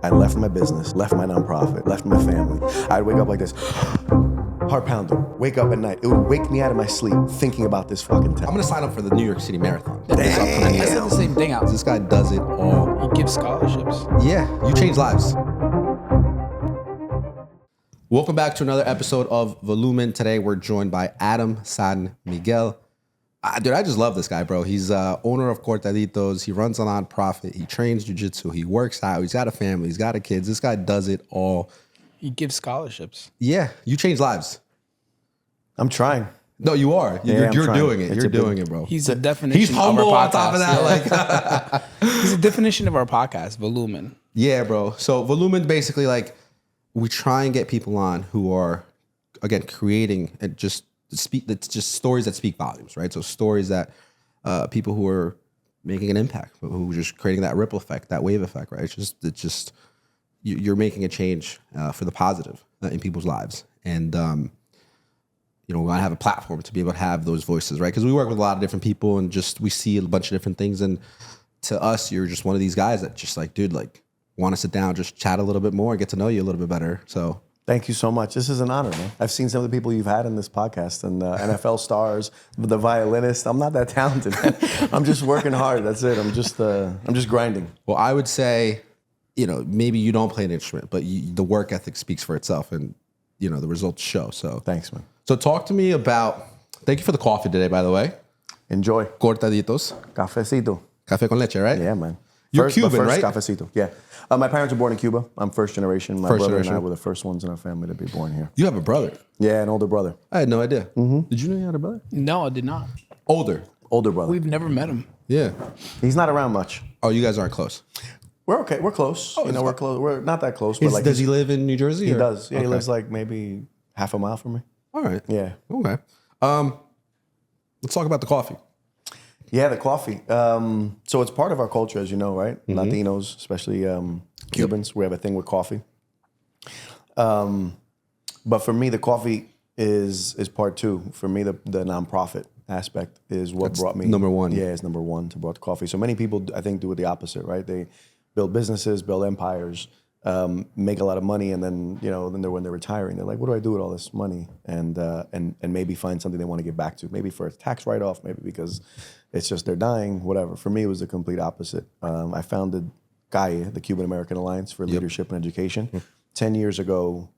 I left my business, left my nonprofit, left my family. I'd wake up like this, heart pounding, wake up at night. It would wake me out of my sleep thinking about this fucking town. I'm gonna sign up for the New York City Marathon. I said the same thing out. This guy does it all. He gives scholarships. Yeah, you change lives. Welcome back to another episode of Volumen. Today we're joined by Adam San Miguel. Dude, I just love this guy, bro. He's owner of Cortaditos. He runs a nonprofit. He trains jiu-jitsu. He works out. He's got a family. He's got kids. This guy does it all. He gives scholarships. Yeah, you change lives. I'm trying. No, you are. Yeah, You're trying. doing it. It's You're a big- doing it, bro. He's a definition He's humble of our on top of podcast. that. Like, He's a definition of our podcast, Volumen. yeah, bro. So Volumen, basically, like, we try and get people on who are, again, creating and just stories that speak volumes, right? So stories that people who are making an impact, who are just creating that ripple effect, that wave effect, right? It's just you're making a change for the positive in people's lives, and we want to have a platform to be able to have those voices, right? Because we work with a lot of different people, and just we see a bunch of different things, and to us, you're just one of these guys that just like, dude, like, want to sit down, just chat a little bit more, get to know you a little bit better. So Thank you so much. This is an honor, man. I've seen some of the people you've had in this podcast, and NFL stars, the violinist. I'm not that talented, man. I'm just working hard. That's it. I'm just grinding. well, I would say, maybe you don't play an instrument, but the work ethic speaks for itself, and the results show. So Thanks, man. So talk to me about, thank you for the coffee today, by the way. Enjoy. Cortaditos. Cafecito. Café con leche, right? Yeah, man. You're the Cuban, right? Cafecito. Yeah. My parents were born in Cuba. I'm first generation. My First brother generation. and I were the first ones in our family to be born here. You have a brother. Yeah, an older brother. I had no idea. Mm-hmm. Did you know you had a brother? No, I did not. Older. Older brother. We've never met him. Yeah. He's not around much. Oh, you guys aren't close. We're okay. We're close. We're close. We're not that close, but Does he live in New Jersey? He or? does. Yeah, Okay. he lives like maybe half a mile from me. All right. Yeah. Okay. Let's talk about the coffee. Yeah, the coffee. So it's part of our culture, as you know, right? Latinos, especially Cubans, we have a thing with coffee. But for me, the coffee is part two. For me, the nonprofit aspect is what brought me number one. Yeah, it's number one to brought the coffee. So many people, I think, do it the opposite, right? They build businesses, build empires, make a lot of money, and then when they're retiring, they're like, "What do I do with all this money?" And maybe find something they want to get back to, maybe for a tax write-off, maybe because it's just they're dying, whatever. For me, it was the complete opposite. I founded CAE, the Cuban American Alliance for Leadership and Education, 10 years ago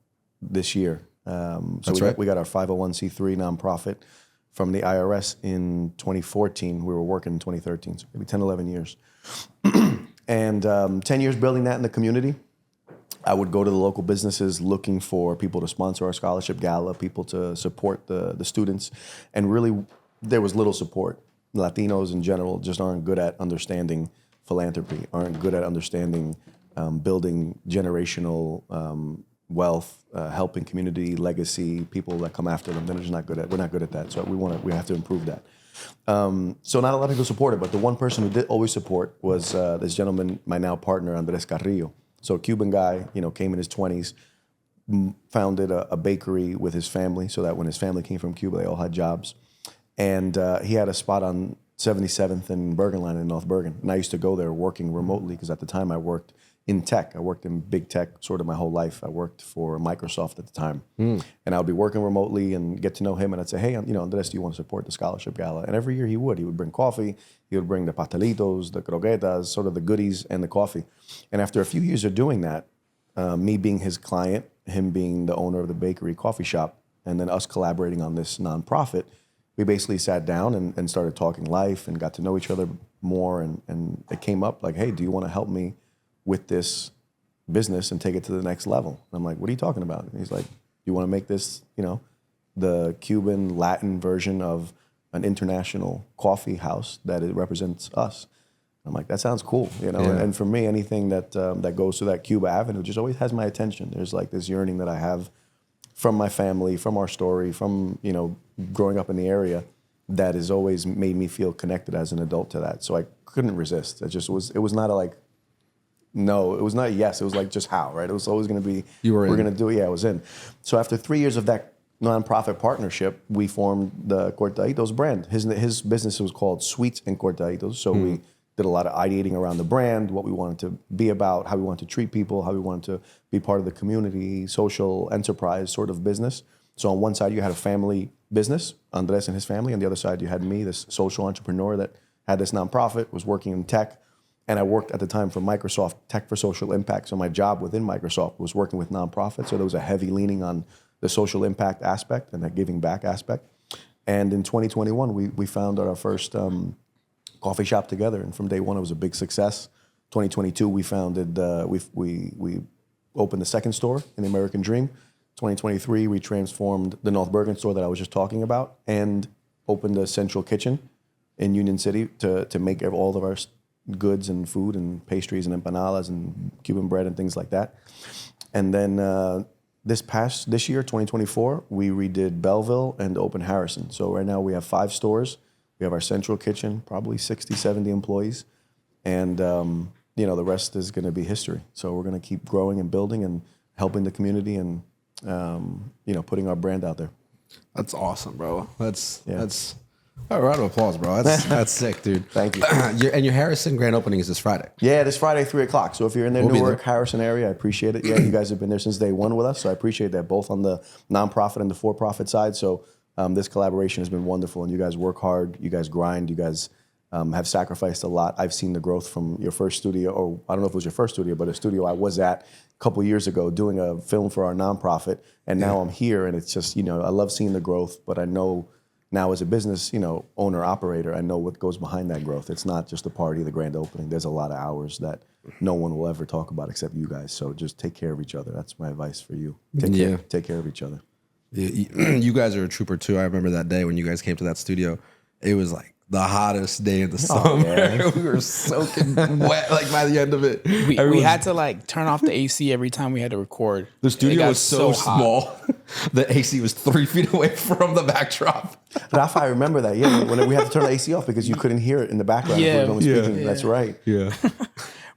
this year. We got our 501c3 nonprofit from the IRS in 2014. We were working in 2013, so maybe 10, 11 years. And 10 years building that in the community. I would go to the local businesses looking for people to sponsor our scholarship gala, people to support the students. And really, there was little support. Latinos in general just aren't good at understanding philanthropy, aren't good at understanding building generational wealth, helping community, legacy, people that come after them. They're just not good at. We're not good at that. So we have to improve that. So not a lot of people support it, but the one person who did always support was this gentleman, my now partner, Andres Carrillo. So a Cuban guy, came in his 20s, founded a bakery with his family, so that when his family came from Cuba, they all had jobs. And he had a spot on 77th and Bergen Line in North Bergen. And I used to go there working remotely because at the time I worked in tech. I worked in big tech sort of my whole life. I worked for Microsoft at the time. And I would be working remotely and get to know him. And I'd say, hey, Andres, do you want to support the scholarship gala? And every year he would. He would bring coffee. He would bring the pastelitos, the croquetas, sort of the goodies and the coffee. And after a few years of doing that, me being his client, him being the owner of the bakery coffee shop, and then us collaborating on this nonprofit, we basically sat down and started talking life and got to know each other more. And it came up like, hey, do you want to help me with this business and take it to the next level? And I'm like, what are you talking about? And he's like, you want to make this, the Cuban Latin version of an international coffee house that it represents us. I'm like, that sounds cool, Yeah. And for me, anything that goes to that Cuba Avenue just always has my attention. There's like this yearning that I have from my family, from our story, from growing up in the area, that has always made me feel connected as an adult to that. So I couldn't resist. It was not a like, no, it was not a yes. It was like just how, right? It was always going to be, we're going to do it. Yeah, I was in. So after 3 years of that nonprofit partnership, we formed the Cortaditos brand. His business was called Sweets and Cortaditos. So we did a lot of ideating around the brand, what we wanted to be about, how we wanted to treat people, how we wanted to be part of the community, social enterprise sort of business. So on one side, you had a family business, Andres and his family. On the other side, you had me, this social entrepreneur that had this nonprofit, was working in tech. And I worked at the time for Microsoft, Tech for Social Impact. So my job within Microsoft was working with nonprofits. So there was a heavy leaning on the social impact aspect and that giving back aspect. And in 2021, we founded our first coffee shop together. And from day one, it was a big success. 2022, we founded, we opened the second store in the American Dream. 2023, we transformed the North Bergen store that I was just talking about and opened a central kitchen in Union City to make all of our goods and food and pastries and empanadas and Cuban bread and things like that. And then this year, 2024, we redid Belleville and opened Harrison. So right now we have 5 stores. We have our central kitchen, probably 60, 70 employees. And, the rest is going to be history. So we're going to keep growing and building and helping the community and, putting our brand out there. That's awesome, bro. That's a round of applause, bro. That's sick, dude. Thank you. Your Harrison grand opening is this Friday. Yeah, this Friday, 3 o'clock. So if you're in the Newark, Harrison area, I appreciate it. Yeah, you guys have been there since day one with us. So I appreciate that, both on the nonprofit and the for-profit side. So this collaboration has been wonderful. And you guys work hard. You guys grind. You guys have sacrificed a lot. I've seen the growth from your first studio, or I don't know if it was your first studio, but a studio I was at a couple years ago doing a film for our nonprofit. And now I'm here. And it's just, I love seeing the growth. But I know now as a business, owner, operator, I know what goes behind that growth. It's not just the party, the grand opening. There's a lot of hours that no one will ever talk about except you guys. So just take care of each other. That's my advice for you. Take care of each other. You guys are a trooper too. I remember that day when you guys came to that studio. It was like the hottest day in the summer. Yeah. We were soaking wet like by the end of it. We had to turn off the AC every time we had to record. The studio was so small. The AC was 3 feet away from the backdrop. Rafa, I remember that. Yeah, when we had to turn the AC off because you couldn't hear it in the background. Yeah, speaking. That's right. Yeah.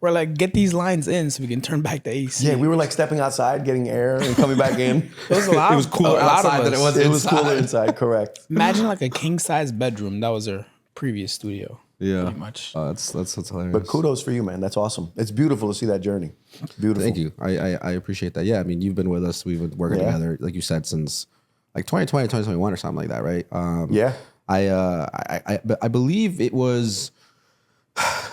We're like, get these lines in so we can turn back the AC. Yeah, we were like stepping outside, getting air, and coming back in. It was cooler outside than it was inside. It was cooler inside, correct. Imagine like a king size bedroom. That was our previous studio. Yeah, pretty much. That's hilarious. But kudos for you, man. That's awesome. It's beautiful to see that journey. It's beautiful. Thank you. I appreciate that. Yeah, I mean, you've been with us. We've been working together, like you said, since like 2020, 2021 or something like that, right? Yeah. I believe it was.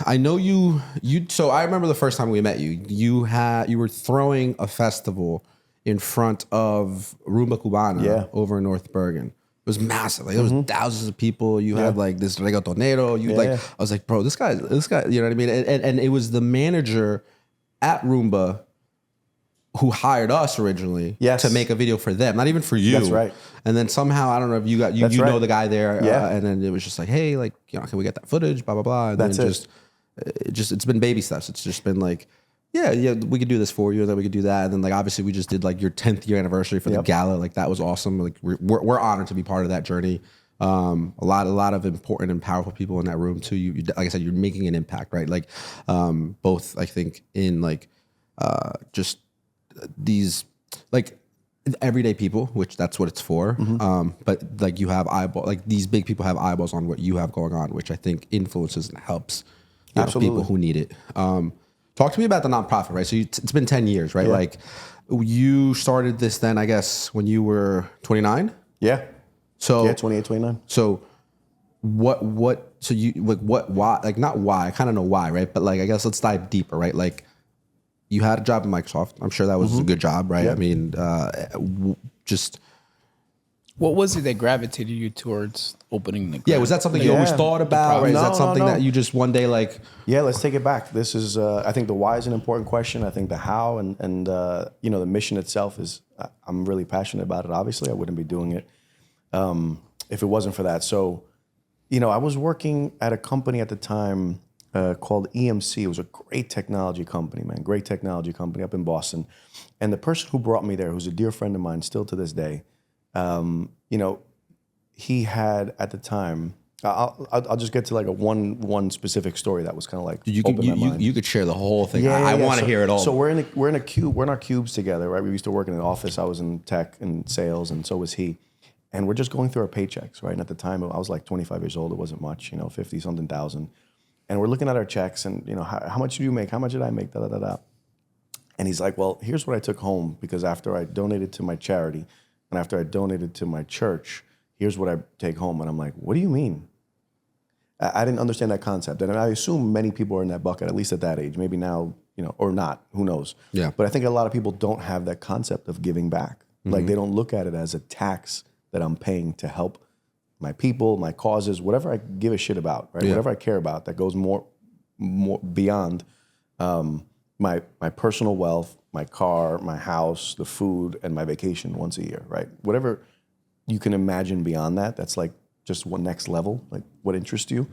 I know you. So I remember the first time we met you. You were throwing a festival in front of Rumba Cubana over in North Bergen. It was massive. Like, there was thousands of people. You had like this reggaetonero. I was like, bro, this guy, you know what I mean? And it was the manager at Roomba who hired us originally to make a video for them, not even for you. That's right. And then somehow, I don't know if you know the guy there. And then it was just like, hey, like, can we get that footage? Blah, blah, blah. And then it's been baby steps. It's just been like, yeah, we could do this for you, and then we could do that, and then like obviously we just did like your 10th year anniversary for the gala, like that was awesome. Like we're honored to be part of that journey. A lot of important and powerful people in that room too. You like I said, you're making an impact, right? Like both I think in like just these like everyday people, which that's what it's for. But like you have like these big people have eyeballs on what you have going on, which I think influences and helps people who need it. Talk to me about the nonprofit, right? So it's been 10 years, right? Yeah. Like you started this then, I guess, when you were 29? Yeah. So 28, 29. So so you, like why, like not why, I kind of know why, right? But like, I guess let's dive deeper, right? Like you had a job at Microsoft. I'm sure that was a good job, right? Yeah. I mean, just... What was it that gravitated you towards opening the? Yeah, was that something you always thought about, or is that something that you just one day like? Yeah, let's take it back. This is, I think the why is an important question. I think the how and the mission itself is. I'm really passionate about it. Obviously, I wouldn't be doing it if it wasn't for that. So, I was working at a company at the time called EMC. It was a great technology company, man. Great technology company up in Boston, and the person who brought me there, who's a dear friend of mine, still to this day. He had at the time. I'll just get to like one specific story that was kind of like you could share the whole thing. I want to hear it all. So we're in a cube. We're in our cubes together, right? We used to work in an office. I was in tech and sales, and so was he. And we're just going through our paychecks, right? And at the time, I was like 25 years old. It wasn't much, 50 something thousand. And we're looking at our checks and, how much do you make? How much did I make? Da, da, da, da. And he's like, well, here's what I took home because after I donated to my charity and after I donated to my church, here's what I take home. And I'm like, what do you mean? I didn't understand that concept. And I assume many people are in that bucket, at least at that age. Maybe now, or not, who knows? Yeah. But I think a lot of people don't have that concept of giving back. Like they don't look at it as a tax that I'm paying to help my people, my causes, whatever I give a shit about, right? Yeah. Whatever I care about that goes more beyond my personal wealth, my car, my house, the food, and my vacation once a year, right? Whatever you can imagine beyond that, that's like just one next level, like what interests you.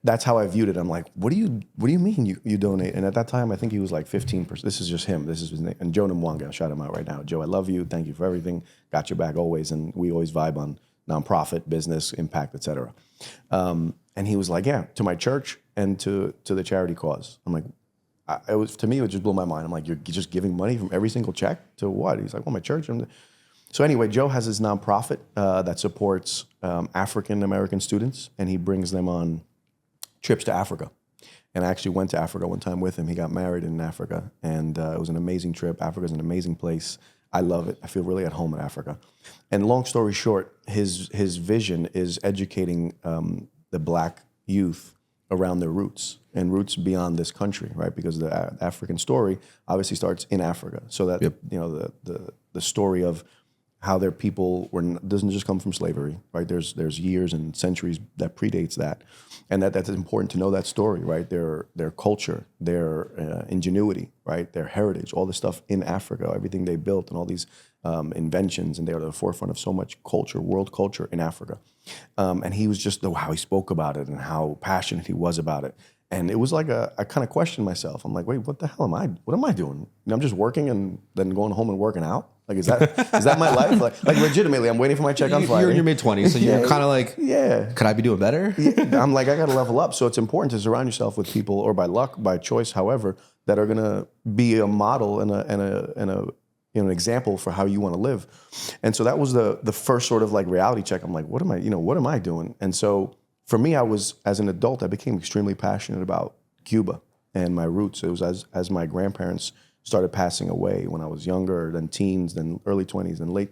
That's how I viewed it. I'm like, what do you mean you donate? And at that time, I think he was like 15%. This is just him. This is his name. And Joe Namwanga, shout him out right now. Joe, I love you. Thank you for everything. Got your back always. And we always vibe on nonprofit, business, impact, et cetera. And he was like, yeah, to my church and to the charity cause. I'm like, to me, it would just blow my mind. I'm like, you're just giving money from every single check to what? He's like, well, my church. So anyway, Joe has his nonprofit that supports African-American students, and he brings them on trips to Africa. And I actually went to Africa one time with him. He got married in Africa, and it was an amazing trip. Africa's an amazing place. I love it. I feel really at home in Africa. And long story short, his vision is educating the Black youth around their roots and roots beyond this country, right? Because the African story obviously starts in Africa. So that the story of how their people doesn't just come from slavery, right? There's years and centuries that predates that, and that's important to know that story, right? Their culture, their ingenuity, right? Their heritage, all the stuff in Africa, everything they built, and all these inventions, and they're at the forefront of so much culture, world culture in Africa. And he was just how he spoke about it and how passionate he was about it. And it was like I kind of questioned myself. I'm like, wait, what the hell am I? What am I doing? I'm just working and then going home and working out. Like, is that my life? Like legitimately, I'm waiting for my check on Friday. You're in your mid-20s, so you're kind of like, could I be doing better? I'm like, I got to level up. So it's important to surround yourself with people, or by luck, by choice, however, that are going to be a model and an example for how you want to live. And so that was the first sort of like reality check. I'm like, what am I doing? And so for me, as an adult, I became extremely passionate about Cuba and my roots. It was as my grandparents started passing away when I was younger, then teens, then early 20s, then late.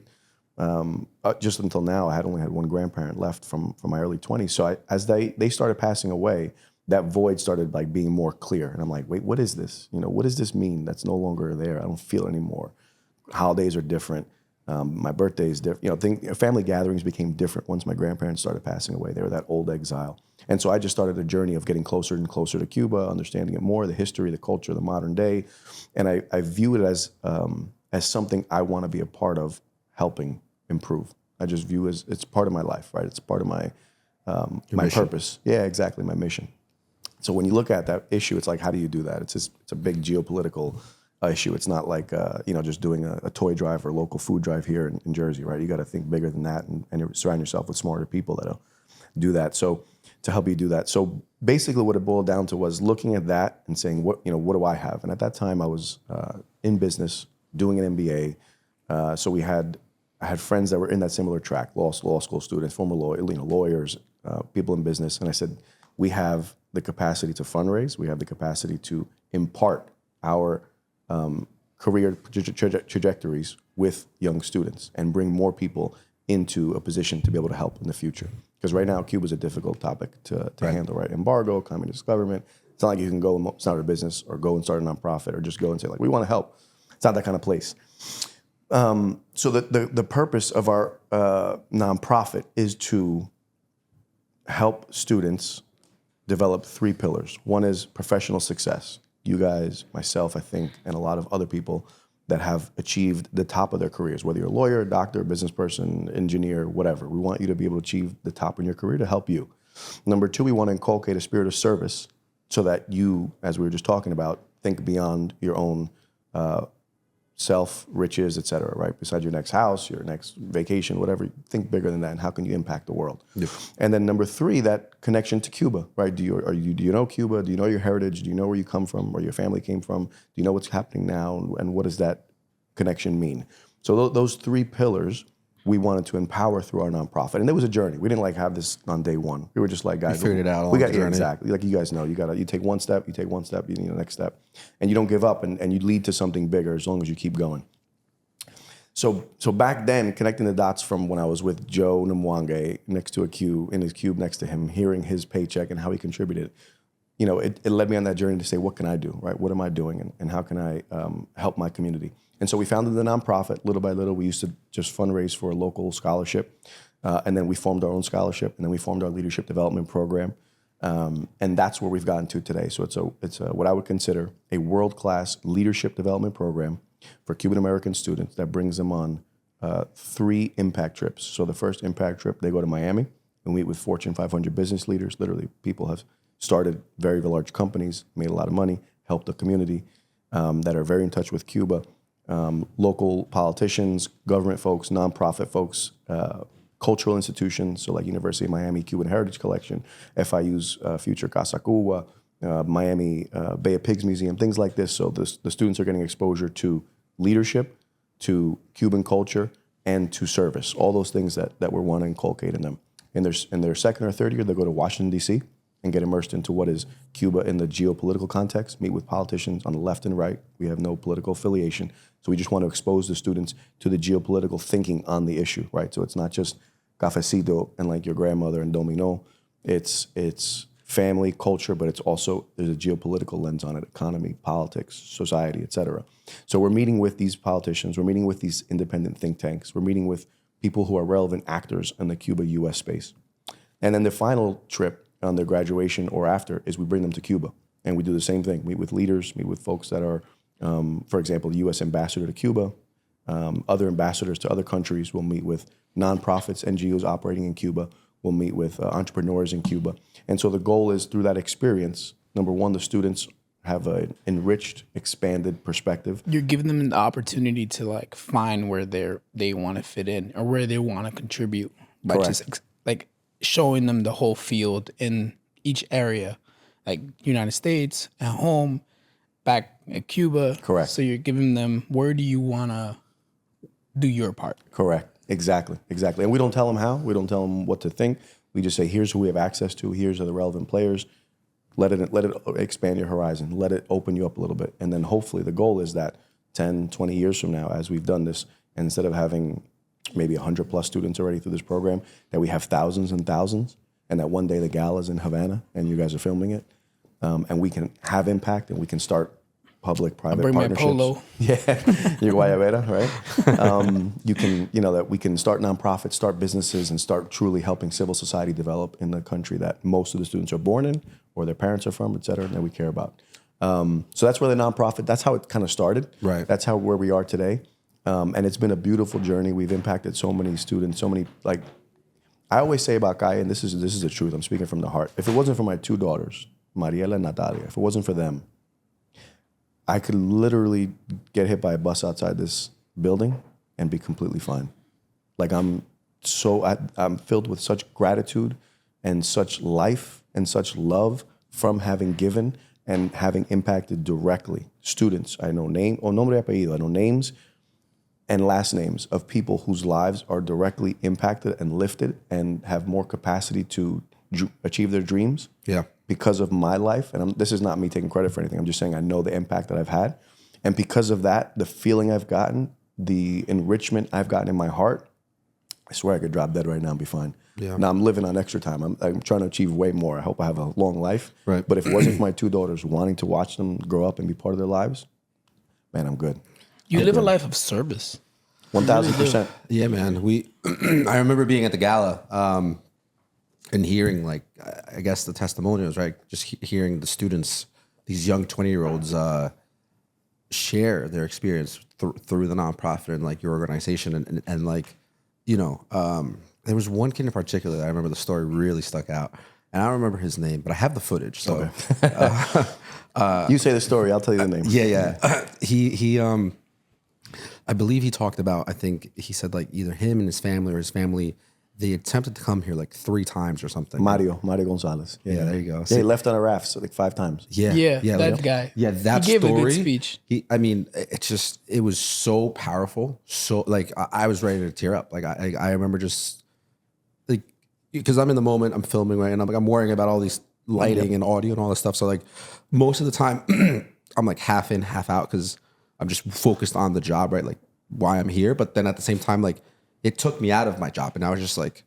Just until now, I had only had one grandparent left from my early 20s. So as they started passing away, that void started like being more clear. And I'm like, wait, what is this? What does this mean? That's no longer there. I don't feel it anymore. Holidays are different. My birthday is different. Family gatherings became different once my grandparents started passing away. They were that old exile. And so I just started a journey of getting closer and closer to Cuba, understanding it more, the history, the culture, the modern day. And I view it as something I want to be a part of helping improve. I just view it as it's part of my life, right? It's part of my purpose. Yeah, exactly, my mission. So when you look at that issue, it's like, how do you do that? It's a big geopolitical issue. It's not like just doing a toy drive or local food drive here in Jersey, right? You got to think bigger than that and surround yourself with smarter people that'll do that. So to help you do that. So basically, what it boiled down to was looking at that and saying, what do I have? And at that time, I was in business, doing an MBA. So I had friends that were in that similar track, law school students, former lawyers, people in business, and I said, we have the capacity to fundraise. We have the capacity to impart our career trajectories with young students and bring more people into a position to be able to help in the future. Because right now, Cuba is a difficult topic to handle, right? Embargo, communist government. It's not like you can go and start a business or go and start a nonprofit or just go and say, like, we want to help. It's not that kind of place. So the purpose of our nonprofit is to help students develop 3 pillars. One is professional success. You guys, myself, I think, and a lot of other people that have achieved the top of their careers, whether you're a lawyer, doctor, business person, engineer, whatever. We want you to be able to achieve the top in your career to help you. Number 2, we want to inculcate a spirit of service so that you, as we were just talking about, think beyond your own self, riches, et cetera, right? Besides your next house, your next vacation, whatever, think bigger than that, and how can you impact the world? Yep. And then number 3, that connection to Cuba, right? Do you know Cuba? Do you know your heritage? Do you know where you come from, where your family came from? Do you know what's happening now, and what does that connection mean? So those 3 pillars we wanted to empower through our nonprofit. And it was a journey. We didn't like have this on day one. We were just like, guys, figured it out we along got the journey. exactly. Like you guys know, you take one step, you need the next step. And you don't give up and you lead to something bigger as long as you keep going. So back then, connecting the dots from when I was with Joe Namwange next to a cube, in his cube next to him, hearing his paycheck and how he contributed, you know, it led me on that journey to say, what can I do, right? What am I doing and how can I help my community? And so we founded the nonprofit. Little by little, we used to just fundraise for a local scholarship. And then we formed our own scholarship. And then we formed our leadership development program. And that's where we've gotten to today. So it's what I would consider a world-class leadership development program for Cuban American students that brings them on 3 impact trips. So the first impact trip, they go to Miami and meet with Fortune 500 business leaders. Literally, people have started very large companies, made a lot of money, helped the community that are very in touch with Cuba. Local politicians, government folks, nonprofit folks, cultural institutions, so like University of Miami Cuban Heritage Collection, FIU's Future Casa Cuba, Miami Bay of Pigs Museum, things like this. So the students are getting exposure to leadership, to Cuban culture, and to service, all those things that we want to inculcate in them. In their second or third year, they go to Washington, D.C., and get immersed into what is Cuba in the geopolitical context, meet with politicians on the left and right. We have no political affiliation. So we just want to expose the students to the geopolitical thinking on the issue, right? So it's not just cafecito and like your grandmother and domino. It's family, culture, but it's also, there's a geopolitical lens on it, economy, politics, society, et cetera. So we're meeting with these politicians, we're meeting with these independent think tanks, we're meeting with people who are relevant actors in the Cuba-US space. And then the final trip on their graduation or after is we bring them to Cuba. And we do the same thing, meet with leaders, meet with folks that are, for example, the U.S. ambassador to Cuba, other ambassadors to other countries. We'll meet with nonprofits, NGOs operating in Cuba. We'll meet with entrepreneurs in Cuba. And so the goal is through that experience, number one, the students have an enriched, expanded perspective. You're giving them the opportunity to like find where they want to fit in or where they want to contribute by Correct. just like showing them the whole field in each area, like United States, at home, back at Cuba. Correct. So you're giving them, where do you want to do your part? Correct. Exactly. And we don't tell them how. We don't tell them what to think. We just say, here's who we have access to. Here's are the relevant players. Let it expand your horizon. Let it open you up a little bit. And then hopefully the goal is that 10, 20 years from now, as we've done this, and instead of having maybe 100 plus students already through this program, that we have thousands and thousands, and that one day the gala's in Havana and you guys are filming it, and we can have impact and we can start public-private Bring my partnerships. polo. Yeah, your guayabera, right? You can, that we can start nonprofits, start businesses, and start truly helping civil society develop in the country that most of the students are born in or their parents are from, et cetera, and that we care about. So that's where the nonprofit, that's how it kind of started. Right. That's where we are today. And it's been a beautiful journey. We've impacted so many students, so many, like, I always say about Kai, and this is the truth, I'm speaking from the heart. If it wasn't for my 2 daughters, Mariela and Natalia, if it wasn't for them, I could literally get hit by a bus outside this building and be completely fine. Like I'm filled with such gratitude and such life and such love from having given and having impacted directly students. I know nombre y apellido. I know names and last names of people whose lives are directly impacted and lifted and have more capacity to achieve their dreams. Yeah. Because of my life, and this is not me taking credit for anything, I'm just saying I know the impact that I've had. And because of that, the feeling I've gotten, the enrichment I've gotten in my heart, I swear I could drop dead right now and be fine. Yeah. Now I'm living on extra time. I'm trying to achieve way more. I hope I have a long life. Right. But if it wasn't for my 2 daughters wanting to watch them grow up and be part of their lives, man, I'm good. You live a life of service. 1,000%. Yeah, man. I remember being at the gala and hearing, like, I guess the testimonials, right? Just hearing the students, these young 20-year-olds share their experience through the nonprofit and like your organization. And like, there was one kid in particular that I remember the story really stuck out. And I don't remember his name, but I have the footage. So You say the story, I'll tell you the name. yeah. He I believe he talked about, I think he said like either him and his family or his family they attempted to come here like 3 times or something. Mario Gonzalez. Yeah, there you go. Yeah, he left on a raft so like 5 times. Yeah, that guy. Yeah, that he gave story. a good speech. I mean, it was so powerful. So like, I was ready to tear up. Like, I remember just like, because I'm in the moment, I'm filming, right, and I'm worrying about all these lighting and audio and all this stuff. So like, most of the time, I'm like half in, half out because I'm just focused on the job, right? Like, why I'm here. But then at the same time, like, it took me out of my job, and I was just like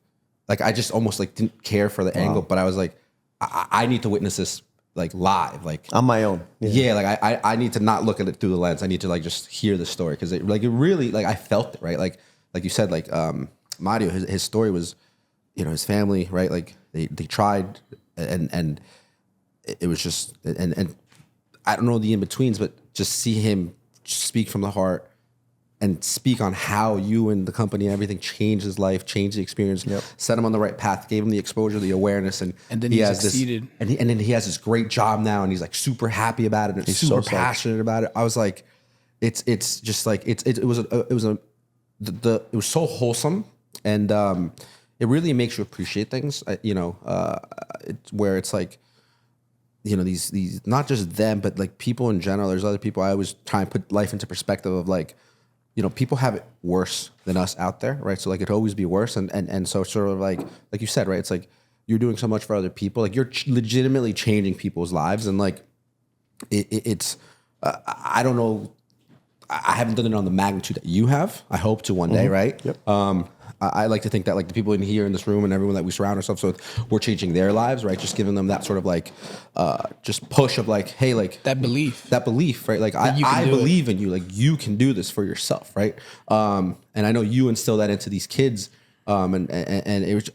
I just almost like didn't care for the angle, but I was like, I need to witness this like live, like On my own. yeah, like I need to not look at it through the lens. I need to like just hear the story because it really like I felt it, right? Like you said, like Mario, his story was, his family, right? Like they tried and it was just and I don't know the in betweens, but just see him speak from the heart and speak on how you and the company and everything changed his life, changed the experience, set him on the right path, gave him the exposure, the awareness, and then he he has succeeded. and then he has this great job now, and he's like super happy about it, and He's super so psyched. passionate about it. I was like, it's just like it was so wholesome, and it really makes you appreciate things, where it's like, these not just them, but like people in general. There's other people. I always try and put life into perspective of like, people have it worse than us out there, right? So like it'd always be worse, and so sort of like you said, right? It's like you're doing so much for other people, like you're legitimately changing people's lives, and like it's I don't know, I haven't done it on the magnitude that you have. I hope to one day, right? Yep. I like to think that like the people in here in this room and everyone that we surround ourselves with, we're changing their lives, right? Just giving them that sort of like, just push of like, hey, like That belief. right? Like you can I do believe in you, like you can do this for yourself, right? And I know you instill that into these kids, and it was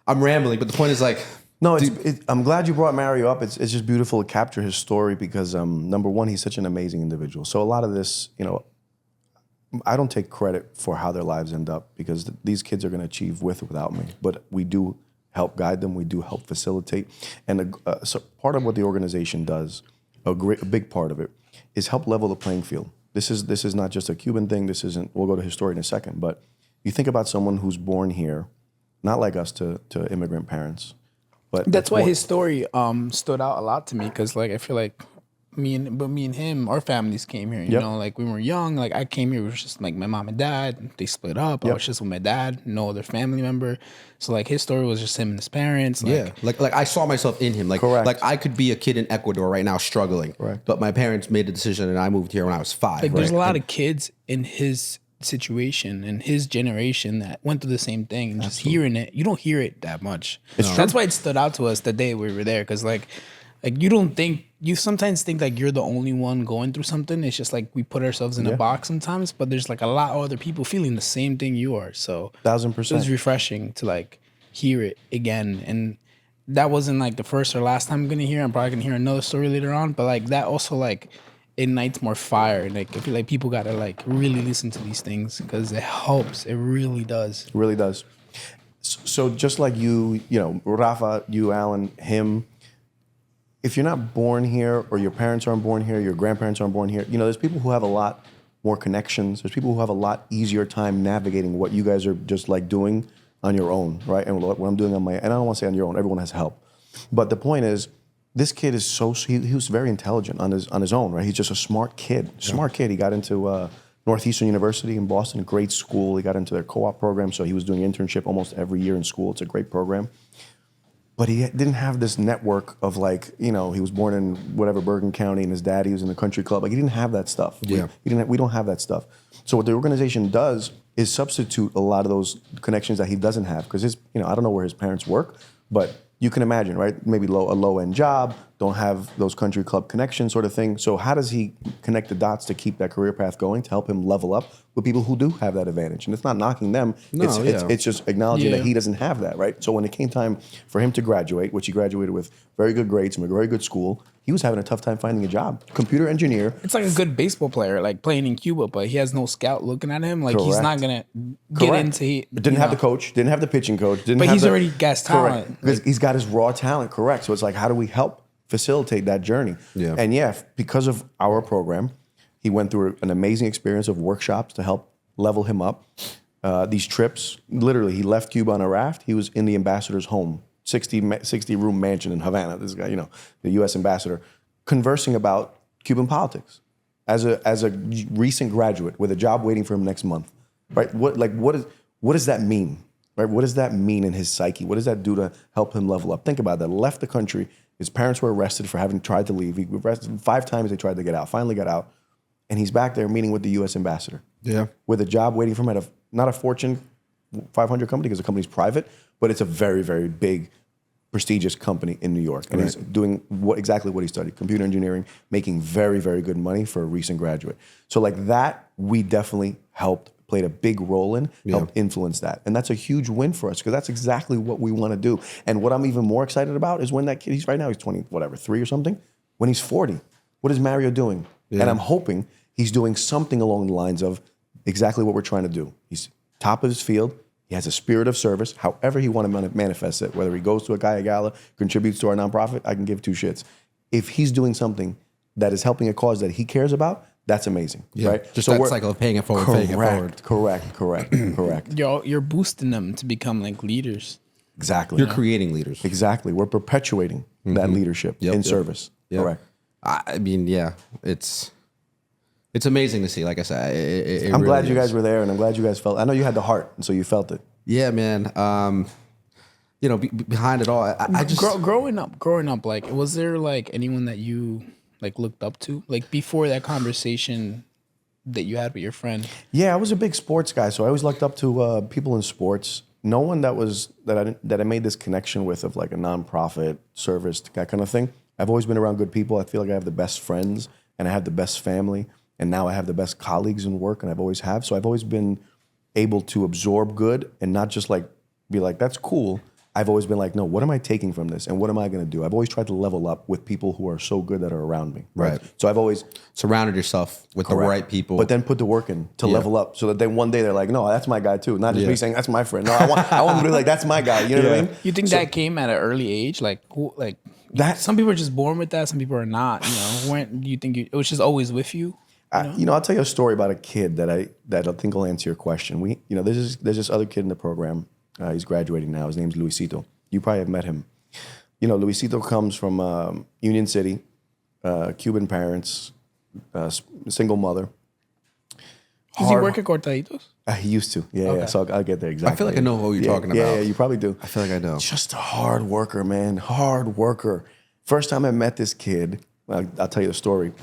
I'm rambling, but the point is like, No, I'm glad you brought Mario up. It's just beautiful to capture his story because number one, he's such an amazing individual. So a lot of this, I don't take credit for how their lives end up because these kids are going to achieve with or without me. But we do help guide them. We do help facilitate. And so part of what the organization does, a big part of it, is help level the playing field. This is not just a Cuban thing. This isn't. We'll go to history in a second. But you think about someone who's born here, not like us to immigrant parents. But That's why his story stood out a lot to me because like I feel like me and him, our families came here. You know, like when we were young, like I came here, it was just like my mom and dad. They split up. I was just with my dad, no other family member. So like his story was just him and his parents. Like, like I saw myself in him. Like Correct. like I could be a kid in Ecuador right now struggling. Correct. But my parents made a decision, and I moved here when I was 5. like there's a lot of kids in his situation and his generation that went through the same thing and just hearing it, you don't hear it that much. That's why it stood out to us the day we were there because like you sometimes think like you're the only one going through something. It's just like we put ourselves in a box sometimes, but there's like a lot of other people feeling the same thing you are. So 1000%. it was refreshing to like hear it again. And that wasn't like the first or last time I'm gonna hear. I'm probably gonna hear another story later on, but like that also like ignites more fire. Like I feel like people gotta like really listen to these things because it helps. It really does. It really does. So just like you, Rafa, you, Alan, him, if you're not born here or your parents aren't born here, your grandparents aren't born here, there's people who have a lot more connections. There's people who have a lot easier time navigating what you guys are just like doing on your own, right? And what I'm doing on my, and I don't want to say on your own, everyone has help. But the point is, this kid is he was very intelligent on his own, right? He's just a smart kid. He got into Northeastern University in Boston, a great school. He got into their co-op program, so he was doing internship almost every year in school. It's a great program. But he didn't have this network of like, he was born in whatever Bergen County and his daddy was in the country club. Like he didn't have that stuff. Yeah. We don't have that stuff. So what the organization does is substitute a lot of those connections that he doesn't have. Because I don't know where his parents work, but you can imagine, right? Maybe a low-end job, don't have those country club connections sort of thing. So how does he connect the dots to keep that career path going, to help him level up with people who do have that advantage? And it's not knocking them. It's just acknowledging that he doesn't have that, right? So when it came time for him to graduate, which he graduated with very good grades from a very good school, he was having a tough time finding a job. Computer engineer. It's like a good baseball player, like playing in Cuba, but he has no scout looking at him. Like he's not gonna get into. Didn't have the coach. Didn't have the pitching coach. But he's already got talent. Because he's got his raw talent. Correct. So it's like, how do we help facilitate that journey? Yeah. And because of our program, he went through an amazing experience of workshops to help level him up. these trips. Literally, he left Cuba on a raft. He was in the ambassador's home, 60 room mansion in Havana. This guy, the U.S. ambassador, conversing about Cuban politics as a recent graduate with a job waiting for him next month. Right? What does that mean? Right? What does that mean in his psyche? What does that do to help him level up? Think about that. Left the country. His parents were arrested for having tried to leave. He was arrested 5 times. They tried to get out. Finally got out. And he's back there meeting with the U.S. ambassador. Yeah. With a job waiting for him at not a Fortune 500 company because the company's private, but it's a very, very big, prestigious company in New York. And he's doing exactly what he studied, computer engineering, making very, very good money for a recent graduate. So like that, we definitely played a big role in, helped influence that. And that's a huge win for us because that's exactly what we want to do. And what I'm even more excited about is when that kid, right now he's 3 or something. When he's 40, what is Mario doing? Yeah. And I'm hoping he's doing something along the lines of exactly what we're trying to do. He's top of his field. He has a spirit of service, however he wants to manifest it, whether he goes to a Gaia Gala, contributes to our nonprofit, I can give 2 shits. If he's doing something that is helping a cause that he cares about, that's amazing, right? Just that cycle of paying it forward, paying it forward. Correct. You're boosting them to become like leaders. Exactly. You're creating leaders. Exactly. We're perpetuating that leadership in service. Yep. Correct. I mean, it's amazing to see. Like I said, I'm glad you guys were there, and I'm glad you guys felt. I know you had the heart, and so you felt it. Yeah, man. Behind it all, I just growing up. Like, was there like anyone that you like looked up to, like before that conversation that you had with your friend? Yeah, I was a big sports guy, so I always looked up to people in sports. No one that I made this connection with of like a nonprofit service, that kind of thing. I've always been around good people. I feel like I have the best friends and I have the best family. And now I have the best colleagues in work, and I've always have. So I've always been able to absorb good and not just like be like, that's cool. I've always been like, no, what am I taking from this? And what am I going to do? I've always tried to level up with people who are so good that are around me. Right. So I've always surrounded yourself with the right people. But then put the work in to level up so that then one day they're like, no, that's my guy too. Not just me saying, that's my friend. No, I want to be like, that's my guy. You know what I mean? You think that came at an early age? Like that? Some people are just born with that. Some people are not. When do you think it was just always with you? I'll tell you a story about a kid that I think will answer your question. There's this other kid in the program. He's graduating now. His name's Luisito. You probably have met him. Luisito comes from Union City, Cuban parents, single mother. Does he work at Cortaditos? He used to. Yeah. So I'll get there exactly. I feel like I know who you're talking about. Yeah, you probably do. I feel like I know. Just a hard worker, man. Hard worker. First time I met this kid, I'll tell you the story.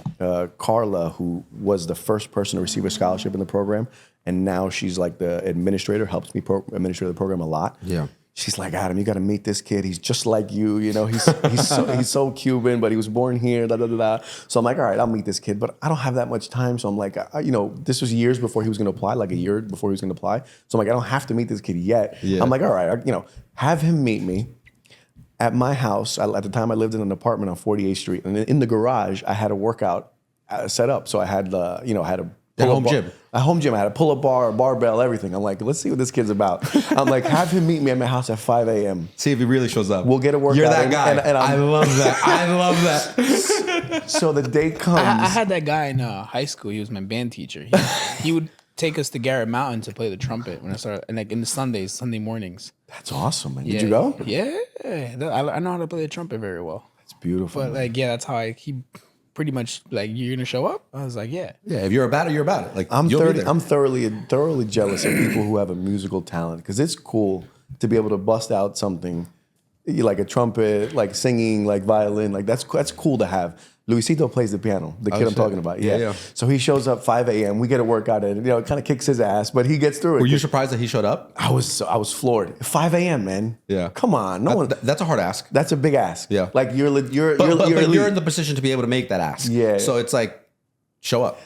Carla, who was the first person to receive a scholarship in the program, and now she's like the administrator, helps me administrate the program a lot. Yeah. She's like, Adam, you got to meet this kid. He's just like you. He's so Cuban, but he was born here. Da da da da. So I'm like, all right, I'll meet this kid, but I don't have that much time. So I'm like, this was years before he was going to apply, like a year before he was going to apply. So I'm like, I don't have to meet this kid yet. Yeah. I'm like, all right, have him meet me at my house. At the time, I lived in an apartment on 48th Street, and in the garage, I had a workout set up. So I had, I had a home gym. A home gym. I had a pull-up bar, a barbell, everything. I'm like, let's see what this kid's about. I'm like, have him meet me at my house at 5 a.m. See if he really shows up. We'll get a workout. You're that guy. And I love that. I love that. So the day comes. I had that guy in high school. He was my band teacher. He would take us to Garrett Mountain to play the trumpet when I started, and like in the Sunday mornings. That's awesome, man. Did you go? Yeah. I know how to play the trumpet very well. That's beautiful. But like, that's how he pretty much like, you're gonna show up? I was like, yeah. Yeah, if you're about it, you're about it. Like I'm thoroughly jealous of people who have a musical talent, because it's cool to be able to bust out something like a trumpet, like singing, like violin, like that's cool to have. Luisito plays the piano, the kid I'm talking about. Yeah. So he shows up 5 a.m. We get a workout in, it kind of kicks his ass, but he gets through it. Were you surprised that he showed up? I was floored. 5 a.m., man. Yeah. Come on. That's a hard ask. That's a big ask. Yeah. Like you're in the position to be able to make that ask. Yeah. So it's like, show up.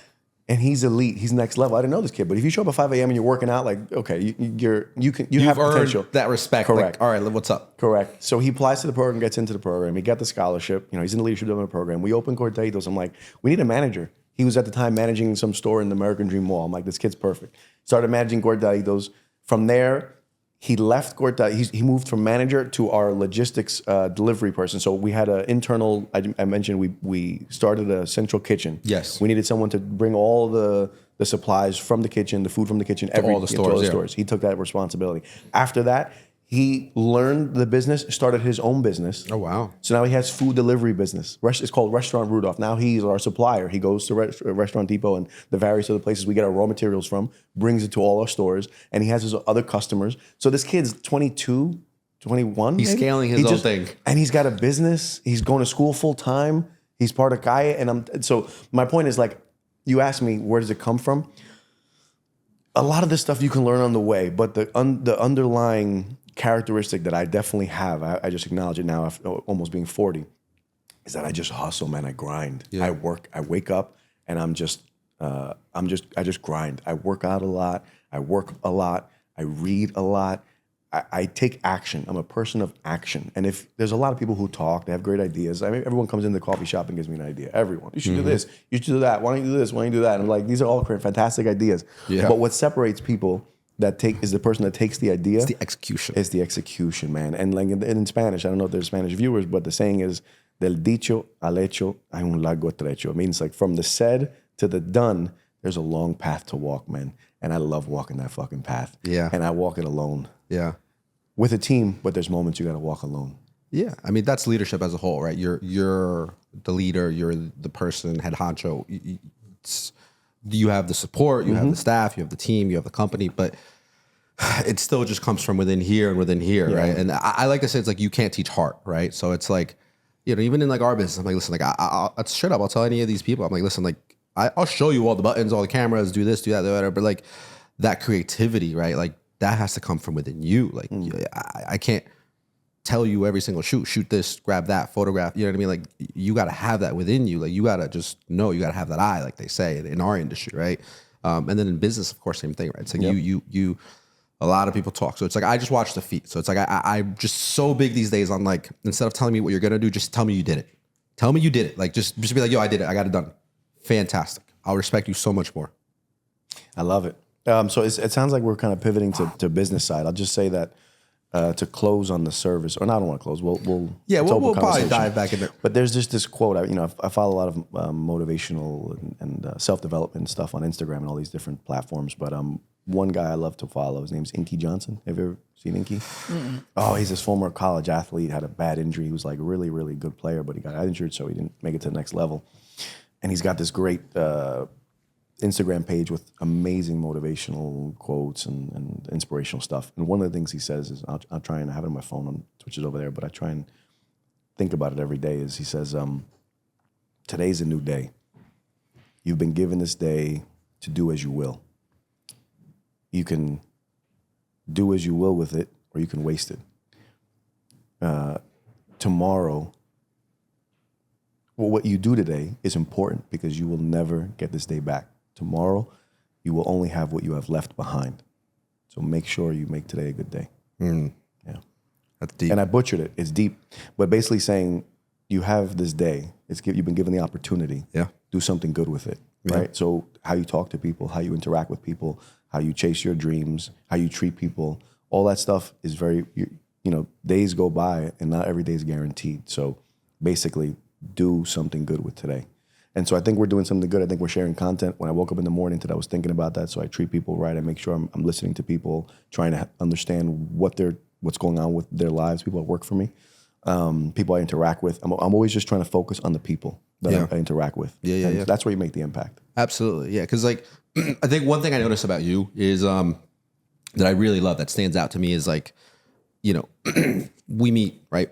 And he's elite. He's next level. I didn't know this kid, but if you show up at 5 a.m. and you're working out, like, okay, you have potential. That respect. Correct. Like, all right, what's up? Correct. So he applies to the program, gets into the program. He got the scholarship. He's in the leadership development program. We open Cortaditos. I'm like, we need a manager. He was at the time managing some store in the American Dream Mall. I'm like, this kid's perfect. Started managing Cortaditos. From there, he left Corta. He moved from manager to our logistics delivery person. So we had an internal. I mentioned we started a central kitchen. Yes. We needed someone to bring all the supplies from the kitchen, the food from the kitchen, To all the stores. He took that responsibility. After that, he learned the business, started his own business. Oh, wow. So now he has food delivery business. It's called Restaurant Rudolph. Now he's our supplier. He goes to Restaurant Depot and the various other places we get our raw materials from, brings it to all our stores, and he has his other customers. So this kid's 22, 21. He's maybe? scaling his own thing. And he's got a business. He's going to school full time. He's part of Kaya. And so my point is, like, you asked me, where does it come from? A lot of this stuff you can learn on the way, but the underlying characteristic that I definitely have, I just acknowledge it now after almost being 40, is that I just hustle, man. I grind. Yeah. I work. I wake up and I just grind. I work out a lot. I work a lot. I read a lot. I take action. I'm a person of action. And if there's a lot of people who talk, they have great ideas. I mean, everyone comes into the coffee shop and gives me an idea. Everyone. You should do this. You should do that. Why don't you do this? Why don't you do that? And I'm like, these are all fantastic ideas. Yeah. But what separates people is the person that takes the idea. It's the execution. It's the execution, man. And like in Spanish, I don't know if there's Spanish viewers, but the saying is, del dicho al hecho hay un largo trecho. It means like from the said to the done, there's a long path to walk, man. And I love walking that fucking path. Yeah. And I walk it alone. Yeah. With a team, but there's moments you got to walk alone. Yeah, I mean that's leadership as a whole, right? You're the leader, you're the person, head honcho. You have the support, you have the staff, you have the team, you have the company, but it still just comes from within here and within here, right? And I like to say it's like you can't teach heart, right? So it's like, you know, even in like our business, I'm like, listen, like I'll straight up, I'll tell any of these people, I'm like, listen, like I'll show you all the buttons, all the cameras, do this, do that, whatever, but like that creativity, right? Like that has to come from within you. Like I can't tell you every single shoot this, grab that, photograph. You know what I mean? Like you got to have that within you. Like you got to just know, you got to have that eye, like they say in our industry, right? And then in business, of course, same thing, right? It's like you. A lot of people talk, so it's like I just watch the feet. So it's like I'm just so big these days on like instead of telling me what you're gonna do, just tell me you did it. Tell me you did it. Like just be like, yo, I did it. I got it done. Fantastic. I'll respect you so much more. I love it. So it sounds like we're kind of pivoting to business side. I'll just say that to close on the service, or no, I don't want to close. We'll probably dive back in there. But there's just this quote. I follow a lot of motivational and self-development stuff on Instagram and all these different platforms. But one guy I love to follow, his name's Inky Johnson. Have you ever seen Inky? Mm-mm. Oh, he's this former college athlete, had a bad injury. He was like a really, really good player, but he got injured, so he didn't make it to the next level. And he's got this great Instagram page with amazing motivational quotes and inspirational stuff. And one of the things he says is, I'll try and I have it on my phone and switch it over there, but I try and think about it every day, is he says, today's a new day. You've been given this day to do as you will. You can do as you will with it, or you can waste it. Tomorrow, what you do today is important because you will never get this day back. Tomorrow, you will only have what you have left behind. So make sure you make today a good day. Yeah. That's deep. And I butchered it. It's deep. But basically saying you have this day. You've been given the opportunity. Yeah. Do something good with it, right? So how you talk to people, how you interact with people, how you chase your dreams, how you treat people, all that stuff is very, days go by and not every day is guaranteed. So basically do something good with today. And so I think we're doing something good. I think we're sharing content. When I woke up in the morning today, I was thinking about that. So I treat people right. I make sure I'm listening to people, trying to understand what's going on with their lives, people that work for me, people I interact with. I'm always just trying to focus on the people that I interact with. Yeah. That's where you make the impact. Absolutely. Yeah. Because like, I think one thing I noticed about you is that I really love that stands out to me is like, we meet, right?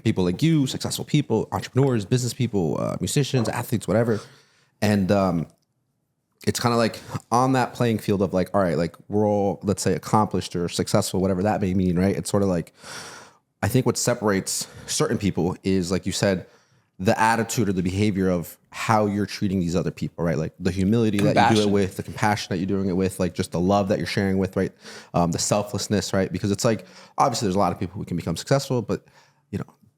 People like you, successful people, entrepreneurs, business people, musicians, athletes, whatever. And it's kind of like on that playing field of like, all right, like we're all, let's say, accomplished or successful, whatever that may mean, right? It's sort of like, I think what separates certain people is, like you said, the attitude or the behavior of how you're treating these other people, right? Like the humility that you do it with, the compassion that you're doing it with, like just the love that you're sharing with, right? The selflessness, right? Because it's like, obviously there's a lot of people who can become successful, but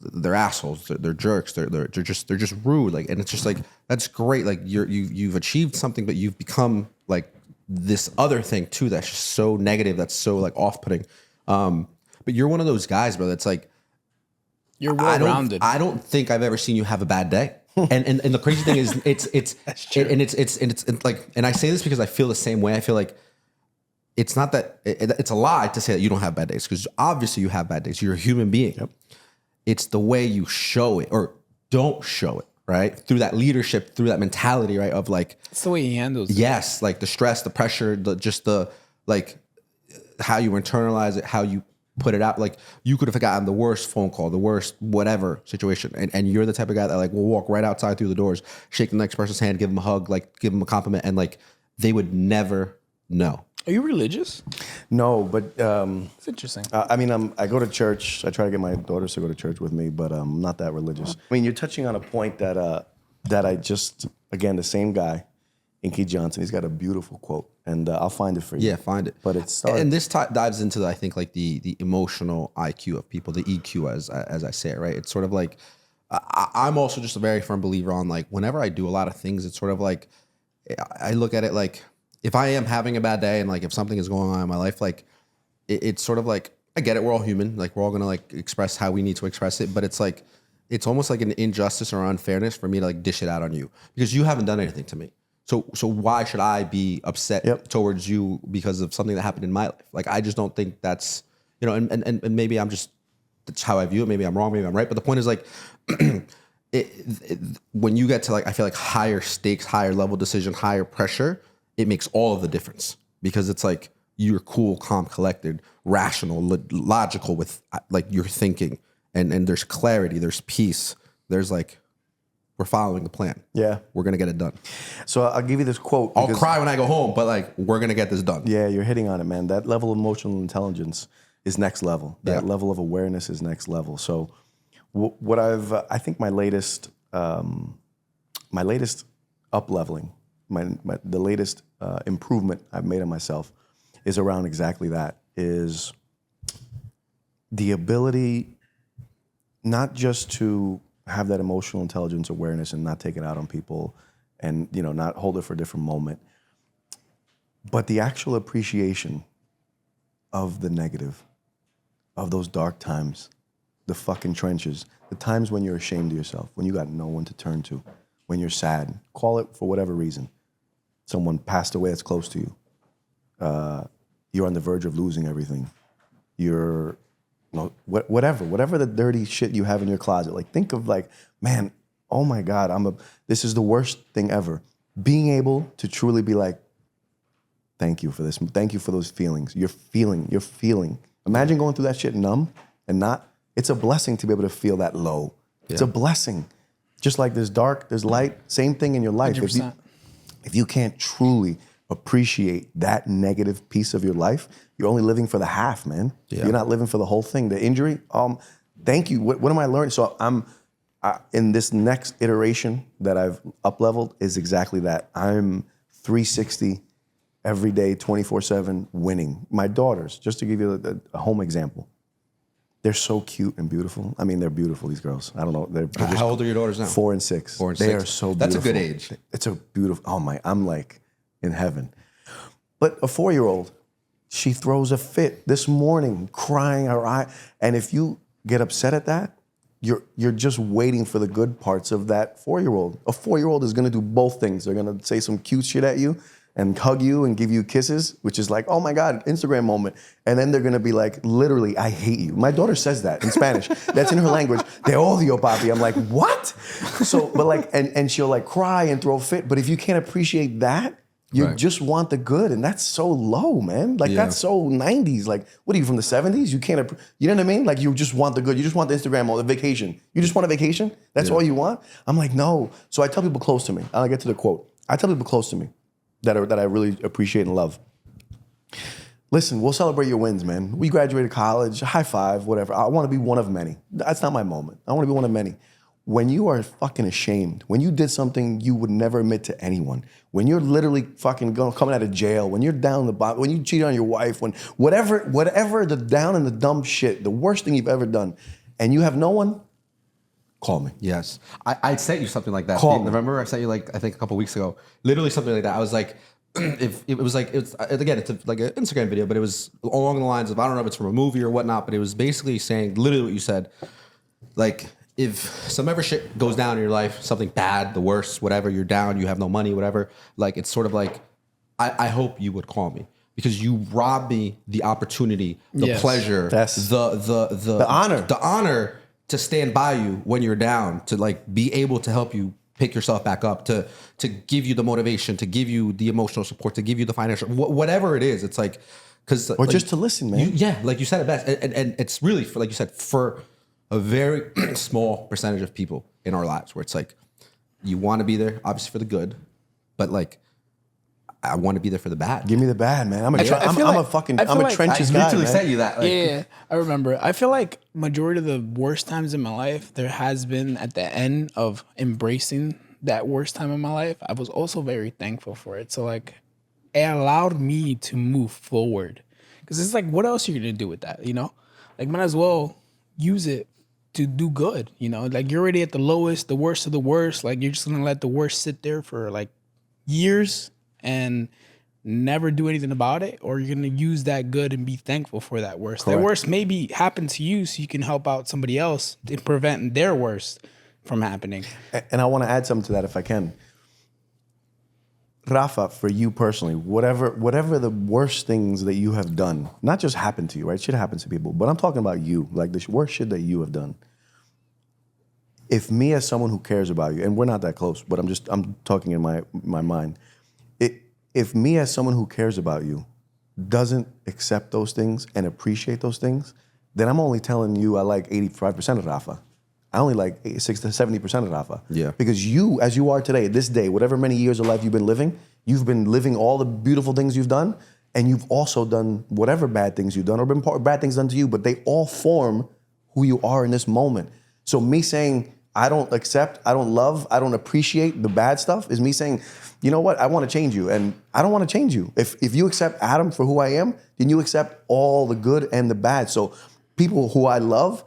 they're assholes, they're jerks, they're just rude. Like, and it's just like, that's great. Like you've achieved something, but you've become like this other thing too, that's just so negative, that's so like off-putting. But you're one of those guys, bro. That's like, You're well-rounded. I don't think I've ever seen you have a bad day. And the crazy thing is, it's like, and I say this because I feel the same way. I feel like it's not that it's a lie to say that you don't have bad days, because obviously you have bad days. You're a human being. Yep. It's the way you show it or don't show it, right? Through that leadership, through that mentality, right? Of like, It's the way he handles it. yes, like the stress, the pressure, the like how you internalize it, how you put it out. Like you could have gotten the worst phone call, the worst whatever situation, and you're the type of guy that like will walk right outside through the doors, shake the next person's hand, give them a hug, like give them a compliment, and like they would never know. Are you religious? No, but It's interesting. I mean, I go to church. I try to get my daughters to go to church with me, but I'm not that religious. I mean, you're touching on a point that I just, again, the same guy, Inky Johnson. He's got a beautiful quote, and I'll find it for you. Yeah, find it. But it's and this dives into I think like the emotional IQ of people, the EQ as I say it, right? It's sort of like I'm also just a very firm believer on like whenever I do a lot of things, it's sort of like I look at it like if I am having a bad day and like if something is going on in my life, like it's sort of like I get it, we're all human, like we're all gonna like express how we need to express it, but it's like it's almost like an injustice or unfairness for me to like dish it out on you because you haven't done anything to me. So why should I be upset towards you because of something that happened in my life? Like, I just don't think that's, you know, and maybe I'm just, that's how I view it. Maybe I'm wrong, maybe I'm right. But the point is like, when you get to like, I feel like higher stakes, higher level decision, higher pressure, it makes all of the difference because it's like, you're cool, calm, collected, rational, logical with like your thinking and there's clarity, there's peace, there's like, we're following the plan. Yeah. We're going to get it done. So I'll give you this quote. I'll cry when I go home, but like, we're going to get this done. Yeah, you're hitting on it, man. That level of emotional intelligence is next level. That level of awareness is next level. So what I think my latest up-leveling, the latest improvement I've made on myself is around exactly that, is the ability not just to have that emotional intelligence awareness and not take it out on people and, you know, not hold it for a different moment, but the actual appreciation of the negative, of those dark times, the fucking trenches, the times when you're ashamed of yourself, when you got no one to turn to, when you're sad, call it for whatever reason. Someone passed away that's close to you. You're on the verge of losing everything. You're, you know, whatever the dirty shit you have in your closet. Like, think of like, man, oh my God, this is the worst thing ever. Being able to truly be like, thank you for this. Thank you for those feelings. You're feeling. Imagine going through that shit numb and not, it's a blessing to be able to feel that low. Yeah. It's a blessing. Just like there's dark, there's light, same thing in your life. 100%. If you can't truly appreciate that negative piece of your life, you're only living for the half, man. Yeah. You're not living for the whole thing. The injury, thank you. What am I learning? So I'm in this next iteration that I've up-leveled is exactly that. I'm 360 every day, 24/7, winning. My daughters, just to give you a home example, they're so cute and beautiful. I mean, they're beautiful, these girls. I don't know. They're just, how old are your daughters now? 4 and 6. 4 and 6. They are so beautiful. That's a good age. It's a beautiful, I'm like in heaven. But a 4-year-old, she throws a fit this morning, crying her eye. And if you get upset at that, you're just waiting for the good parts of that 4-year-old. A 4-year-old is gonna do both things. They're gonna say some cute shit at you and hug you and give you kisses, which is like, oh my God, Instagram moment. And then they're gonna be like, literally, I hate you. My daughter says that in Spanish. That's in her language. Te odio, papi. I'm like, what? So, but like, and she'll like cry and throw a fit. But if you can't appreciate that, you just want the good. And that's so low, man. Like that's so 90s. Like, what are you, from the 70s? You can't, you know what I mean? Like, you just want the good. You just want the Instagram or the vacation. You just want a vacation? That's all you want? I'm like, no. So I tell people close to me. I'll get to the quote. I tell people close to me that I really appreciate and love. Listen, we'll celebrate your wins, man. We graduated college, high five, whatever. I want to be one of many. That's not my moment. I want to be one of many. When you are fucking ashamed, when you did something you would never admit to anyone, when you're literally fucking coming out of jail, when you're down the bottom, when you cheated on your wife, when whatever the down and the dumb shit, the worst thing you've ever done, and you have no one, call me. Yes. I sent you something like that. Call me. Remember I sent you like, I think a couple weeks ago, literally something like that. I was like, if it was like it's again it's like an Instagram video, but it was along the lines of I don't know if it's from a movie or whatnot, but it was basically saying literally what you said. Like if some ever shit goes down in your life, something bad, the worst, whatever, you're down, you have no money, whatever. Like it's sort of like I hope you would call me because you robbed me the opportunity, the pleasure, the honor to stand by you when you're down, to like be able to help you pick yourself back up, to give you the motivation, to give you the emotional support, to give you the financial, whatever it is. It's like, because or like, just to listen, man. Like you said it best, and it's really for, like you said, for a very small percentage of people in our lives, where it's like you want to be there, obviously for the good, but like I want to be there for the bad. Give me the bad, man. I'm a trenches guy. I literally sent you that. Like, yeah, I remember. I feel like majority of the worst times in my life, there has been at the end of embracing that worst time in my life, I was also very thankful for it. So like, it allowed me to move forward. Because it's like, what else are you gonna do with that? You know, like might as well use it to do good. You know, like you're already at the lowest, the worst of the worst. Like you're just gonna let the worst sit there for like years and never do anything about it, or you're gonna use that good and be thankful for that worst. Correct. That worst maybe happened to you so you can help out somebody else in preventing their worst from happening. And I want to add something to that if I can. Rafa, for you personally, whatever the worst things that you have done, not just happened to you, right? Shit happens to people, but I'm talking about you, like the worst shit that you have done. If me as someone who cares about you, and we're not that close, but I'm talking in my mind. If me as someone who cares about you doesn't accept those things and appreciate those things, then I'm only telling you I like 85% of Rafa. I only like 60 to 70% of Rafa. Yeah. Because you, as you are today, this day, whatever many years of life you've been living all the beautiful things you've done, and you've also done whatever bad things you've done or been bad things done to you, but they all form who you are in this moment. So me saying, I don't accept, I don't love, I don't appreciate the bad stuff is me saying, you know what, I want to change you, and I don't want to change you. If you accept Adam for who I am, then you accept all the good and the bad. So people who I love,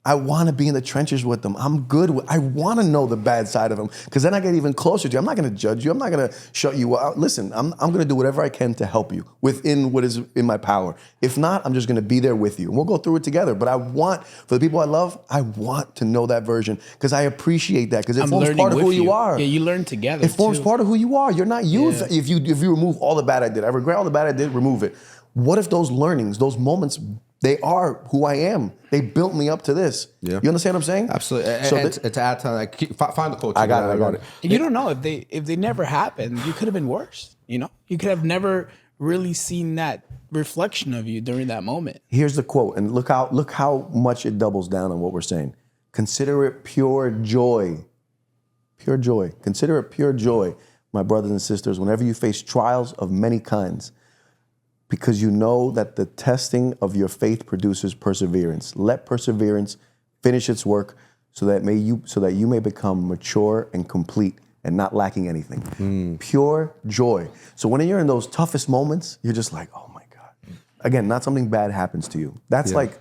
I want to be in the trenches with them. I'm good I want to know the bad side of them, because then I get even closer to you. I'm not going to judge you. I'm not going to shut you out. Listen, I'm going to do whatever I can to help you within what is in my power. If not, I'm just going to be there with you. And we'll go through it together. But I want, for the people I love, I want to know that version, because I appreciate that, because it forms part of who you are. Yeah, you learn together. It forms part of who you are. You're not you. Yeah. If you remove all the bad I did, I regret all the bad I did, remove it. What if those learnings, those moments, they are who I am? They built me up to this. Yeah. You understand what I'm saying? Absolutely. So and to add to like, find the quote. I got it. You don't know if they never happened, you could have been worse. You know, you could have never really seen that reflection of you during that moment. Here's the quote, and look how much it doubles down on what we're saying. Consider it pure joy. Pure joy. Consider it pure joy, my brothers and sisters, whenever you face trials of many kinds, because you know that the testing of your faith produces perseverance. Let perseverance finish its work, so that you may become mature and complete and not lacking anything. Pure joy. So when you're in those toughest moments, you're just like, oh my God. Again, not something bad happens to you. That's like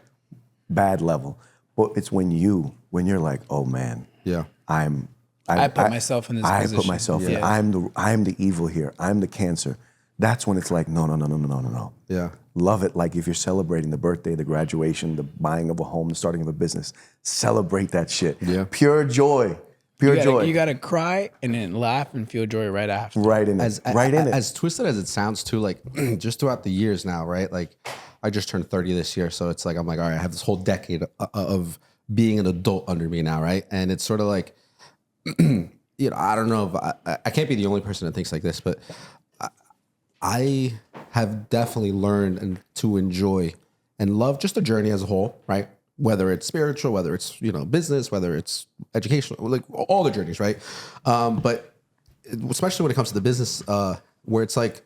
bad level. But it's when you're like, oh man, I put myself in this position. I put myself in. I'm the evil here. I'm the cancer. That's when it's like, no. Yeah. Love it like if you're celebrating the birthday, the graduation, the buying of a home, the starting of a business. Celebrate that shit. Yeah. Pure joy. Joy. You gotta cry and then laugh and feel joy right after. Right in it. As twisted as it sounds too, like just throughout the years now, right? Like I just turned 30 this year. So it's like, I'm like, all right, I have this whole decade of being an adult under me now, right? And it's sort of like, you know, I don't know if I can't be the only person that thinks like this, but I have definitely learned to enjoy and love just the journey as a whole, right? Whether it's spiritual, whether it's, you know, business, whether it's educational, like all the journeys, right? But especially when it comes to the business, where it's like,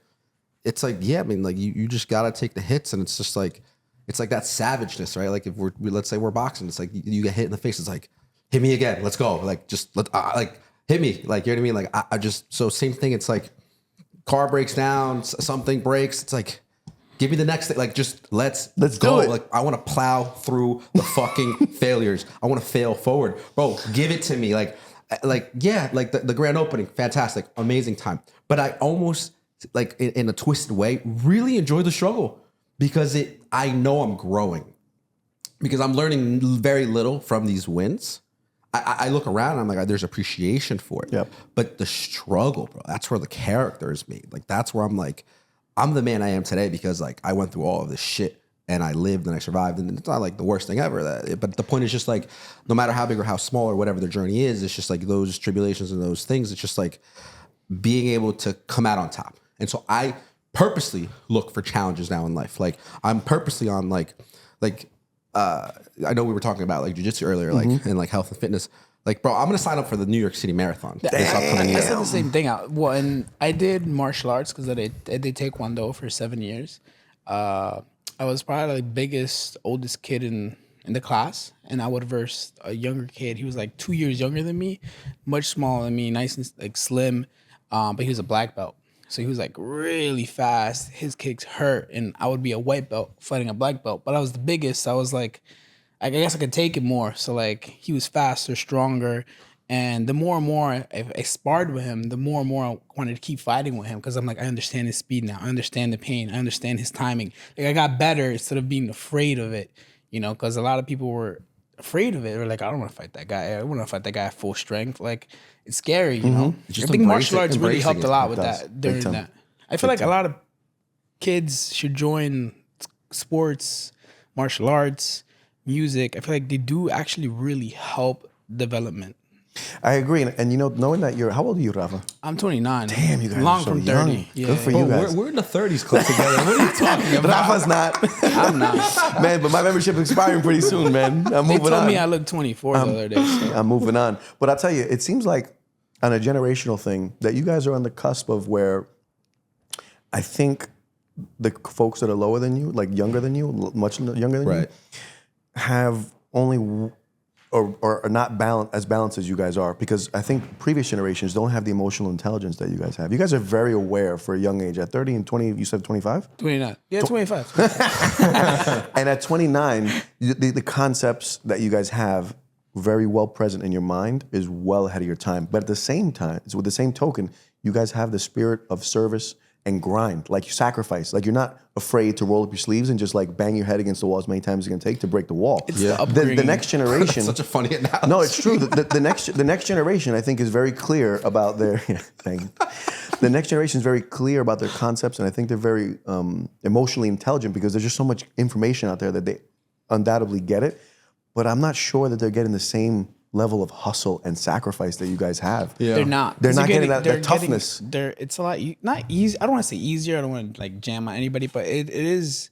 yeah, I mean, like you just gotta take the hits, and it's just like, it's like that savageness, right? Like if let's say we're boxing, it's like you get hit in the face, it's like, hit me again, let's go, like just like hit me, like, you know what I mean? Like I just, so same thing, it's like, car breaks down, something breaks. It's like, give me the next thing. Like, just let's go. Do it. Like, I want to plow through the fucking failures. I want to fail forward, bro. Give it to me. Like yeah, like the grand opening, fantastic, amazing time. But I almost like in a twisted way, really enjoy the struggle because I know I'm growing because I'm learning very little from these wins. I look around and I'm like, there's appreciation for it. Yep. But the struggle, bro, that's where the character is made. Like, that's where I'm like, I'm the man I am today because like I went through all of this shit and I lived and I survived. And it's not like the worst thing ever. But the point is just like, no matter how big or how small or whatever the journey is, it's just like those tribulations and those things. It's just like being able to come out on top. And so I purposely look for challenges now in life. Like I'm purposely on like, I know we were talking about like jujitsu earlier, like and like health and fitness. Like, bro, I'm gonna sign up for the New York City Marathon this upcoming year. I said the same thing. Well, and I did martial arts because I did taekwondo for 7 years. I was probably like biggest, oldest kid in the class, and I would verse a younger kid. He was like 2 years younger than me, much smaller than me, nice and like slim, but he was a black belt. So he was like really fast. His kicks hurt, and I would be a white belt fighting a black belt. But I was the biggest. So I was like, I guess I could take it more. So like he was faster, stronger, and the more and more I sparred with him, the more and more I wanted to keep fighting with him because I'm like, I understand his speed now. I understand the pain. I understand his timing. Like I got better instead of being afraid of it. You know, because a lot of people were afraid of it. They're like, I don't want to fight that guy. I want to fight that guy at full strength. Like, it's scary, you know? I think martial arts really helped a lot with that during that. I feel like a lot of kids should join sports, martial arts, music. I feel like they do actually really help development. I agree, and you know, knowing that how old are you, Rafa? I'm 29. Damn, you guys long are so from young. 30. Yeah. Good for you guys. We're in the 30s club together. What are you talking about? Rafa's not. I'm not. Man, but my membership is expiring pretty soon, man. I'm They moving told on. me I looked 24 the other day. So. I'm moving on. But I'll tell you, it seems like on a generational thing that you guys are on the cusp of where I think the folks that are lower than you, like younger than you, much younger than you, have only or are not as balanced as you guys are, because I think previous generations don't have the emotional intelligence that you guys have. You guys are very aware for a young age. At 30 and 20, you said 25? 29. Yeah, 25. And at 29, the concepts that you guys have very well present in your mind is well ahead of your time. But at the same time, with the same token, you guys have the spirit of service and grind, like you sacrifice. Like you're not afraid to roll up your sleeves and just like bang your head against the wall as many times as it's gonna take to break the wall. It's the upbringing. The next generation. That's such a funny analogy. No, it's true. The next generation, I think, is very clear about their. Thank you. The next generation is very clear about their concepts, and I think they're very emotionally intelligent because there's just so much information out there that they undoubtedly get it. But I'm not sure that they're getting the same level of hustle and sacrifice that you guys have. Yeah. They're not. They're not getting that toughness. It's a lot not easy. I don't want to say easier. I don't want to like jam on anybody, but it is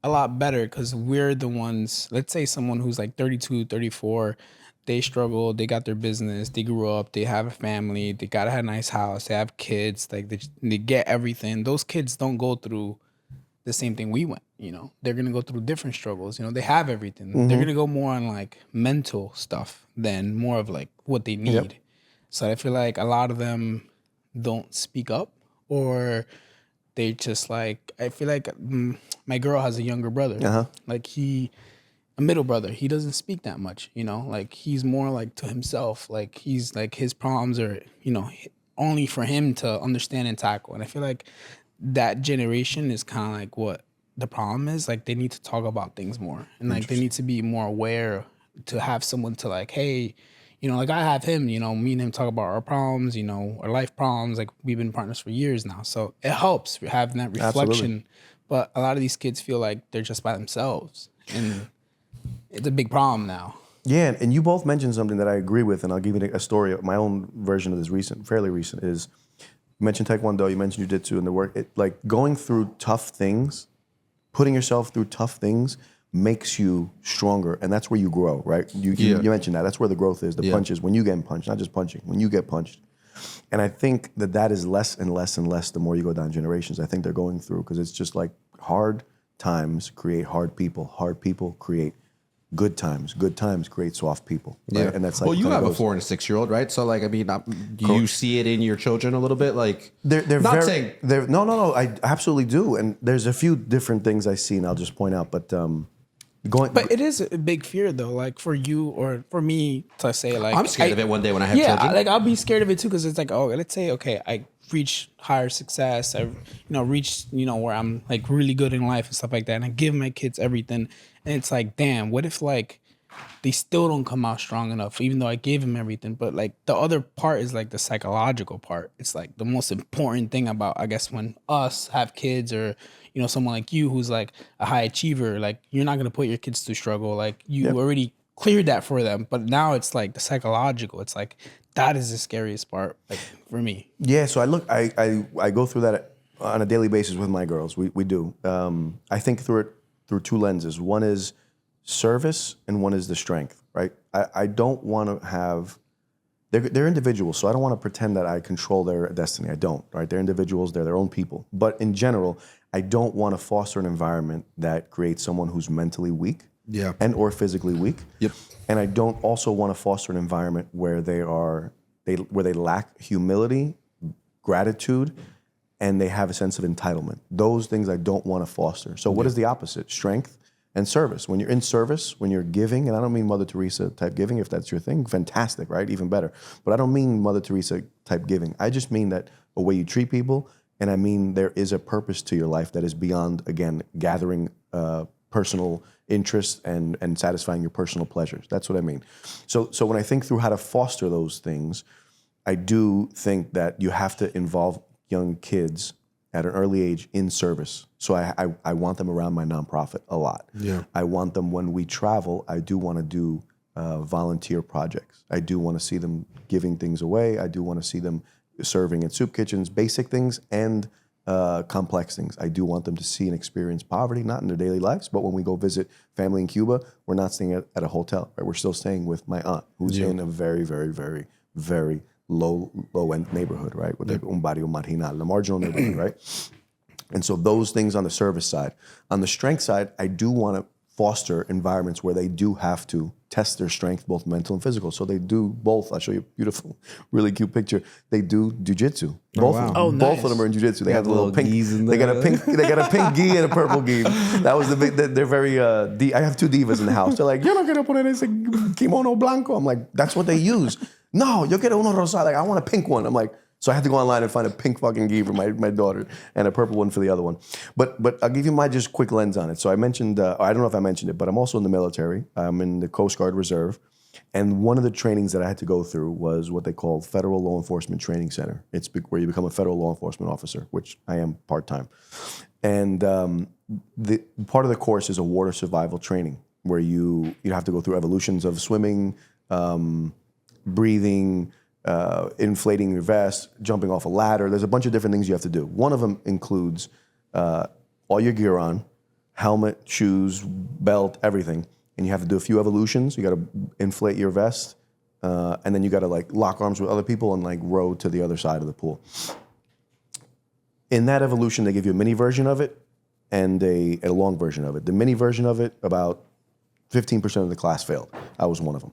a lot better because we're the ones. Let's say someone who's like 32, 34, they struggle. They got their business. They grew up. They have a family. They gotta have a nice house. They have kids. Like they get everything. Those kids don't go through the same thing we went. You know, they're gonna go through different struggles. You know, they have everything. They're gonna go more on like mental stuff than more of like what they need. Yep. So I feel like a lot of them don't speak up, or they just like. I feel like my girl has a younger brother. Like a middle brother. He doesn't speak that much. You know, like he's more like to himself. Like he's like his problems are only for him to understand and tackle. And I feel like that generation is kind of like what the problem is. Like they need to talk about things more, and like they need to be more aware to have someone to like, hey, like I have him, me and him talk about our problems, our life problems. Like we've been partners for years now, so it helps having that reflection. Absolutely. But a lot of these kids feel like they're just by themselves, and it's a big problem now. Yeah, and you both mentioned something that I agree with, and I'll give you a story. My own version of this fairly recent, is you mentioned Taekwondo, you mentioned Jiu-Jitsu, and the work. Like going through tough things, putting yourself through tough things makes you stronger, and that's where you grow, right? You mentioned that. That's where the growth is. The punches, when you get punched, not just punching, when you get punched. And I think that is less and less and less the more you go down generations. I think they're going through, because it's just like hard times create hard people create good times create soft people. Right? Yeah, and that's like, well, you have a 4 and a 6 year old, right? So like, I mean, do you see it in your children a little bit? Like, they're not very, saying no, I absolutely do. And there's a few different things I see, and I'll just point out. But But it is a big fear though, like for you or for me to say like I'm scared of it one day when I have children. like I'll be scared of it too because it's like, oh, let's say okay, I reach higher success, I reach where I'm like really good in life and stuff like that, and I give my kids everything, and it's like, damn, what if like they still don't come out strong enough, even though I gave them everything. But like the other part is like the psychological part. It's like the most important thing about, I guess, when us have kids or, someone like you who's like a high achiever, like you're not going to put your kids through struggle. Like you already cleared that for them. But now it's like the psychological. It's like, that is the scariest part, like for me. Yeah. So I go through that on a daily basis with my girls. We do. I think through it through two lenses. One is service and one is the strength, right? I don't want to have, they're individuals, so I don't want to pretend that I control their destiny. I don't, right? They're individuals, they're their own people. But in general, I don't want to foster an environment that creates someone who's mentally weak and or physically weak. Yep. And I don't also want to foster an environment where they lack humility, gratitude, and they have a sense of entitlement. Those things I don't want to foster. So what is the opposite? Strength and service. When you're in service, when you're giving, and I don't mean Mother Teresa type giving, if that's your thing, fantastic, right? Even better. But I don't mean Mother Teresa type giving. I just mean that a way you treat people, and I mean there is a purpose to your life that is beyond, again, gathering personal interests and satisfying your personal pleasures. That's what I mean. So when I think through how to foster those things, I do think that you have to involve young kids at an early age in service. So I want them around my nonprofit a lot. Yeah. I want them when we travel, I do want to do volunteer projects. I do want to see them giving things away. I do want to see them serving in soup kitchens, basic things and complex things. I do want them to see and experience poverty, not in their daily lives, but when we go visit family in Cuba, we're not staying at a hotel, right? We're still staying with my aunt, who's in a very, very, very, very low-end neighborhood, right? With un barrio marginal, the marginal neighborhood, right? And so those things on the service side. On the strength side, I do want to foster environments where they do have to test their strength, both mental and physical. So they do both. I'll show you a beautiful, really cute picture. They do jujitsu. Both of them. Oh, nice. Both of them are in jujitsu. They have the little pink. gis in They there. got a pink. They got a pink gi and a purple gi. That was the big. They're very. I have two divas in the house. They're like, yo no quiero poner ese kimono blanco. I'm like, that's what they use. No, yo quiero uno rosado. Like, I want a pink one. I'm like, so I had to go online and find a pink fucking gi for my daughter and a purple one for the other one. But I'll give you my just quick lens on it. So I mentioned, I don't know if I mentioned it, but I'm also in the military. I'm in the Coast Guard Reserve. And one of the trainings that I had to go through was what they call Federal Law Enforcement Training Center. It's where you become a federal law enforcement officer, which I am part-time. And the part of the course is a water survival training where you have to go through evolutions of swimming, breathing, inflating your vest, jumping off a ladder. There's a bunch of different things you have to do. One of them includes all your gear on, helmet, shoes, belt, everything. And you have to do a few evolutions. You got to inflate your vest, and then you got to like lock arms with other people and like row to the other side of the pool. In that evolution, they give you a mini version of it and a long version of it. The mini version of it, about 15% of the class failed. I was one of them.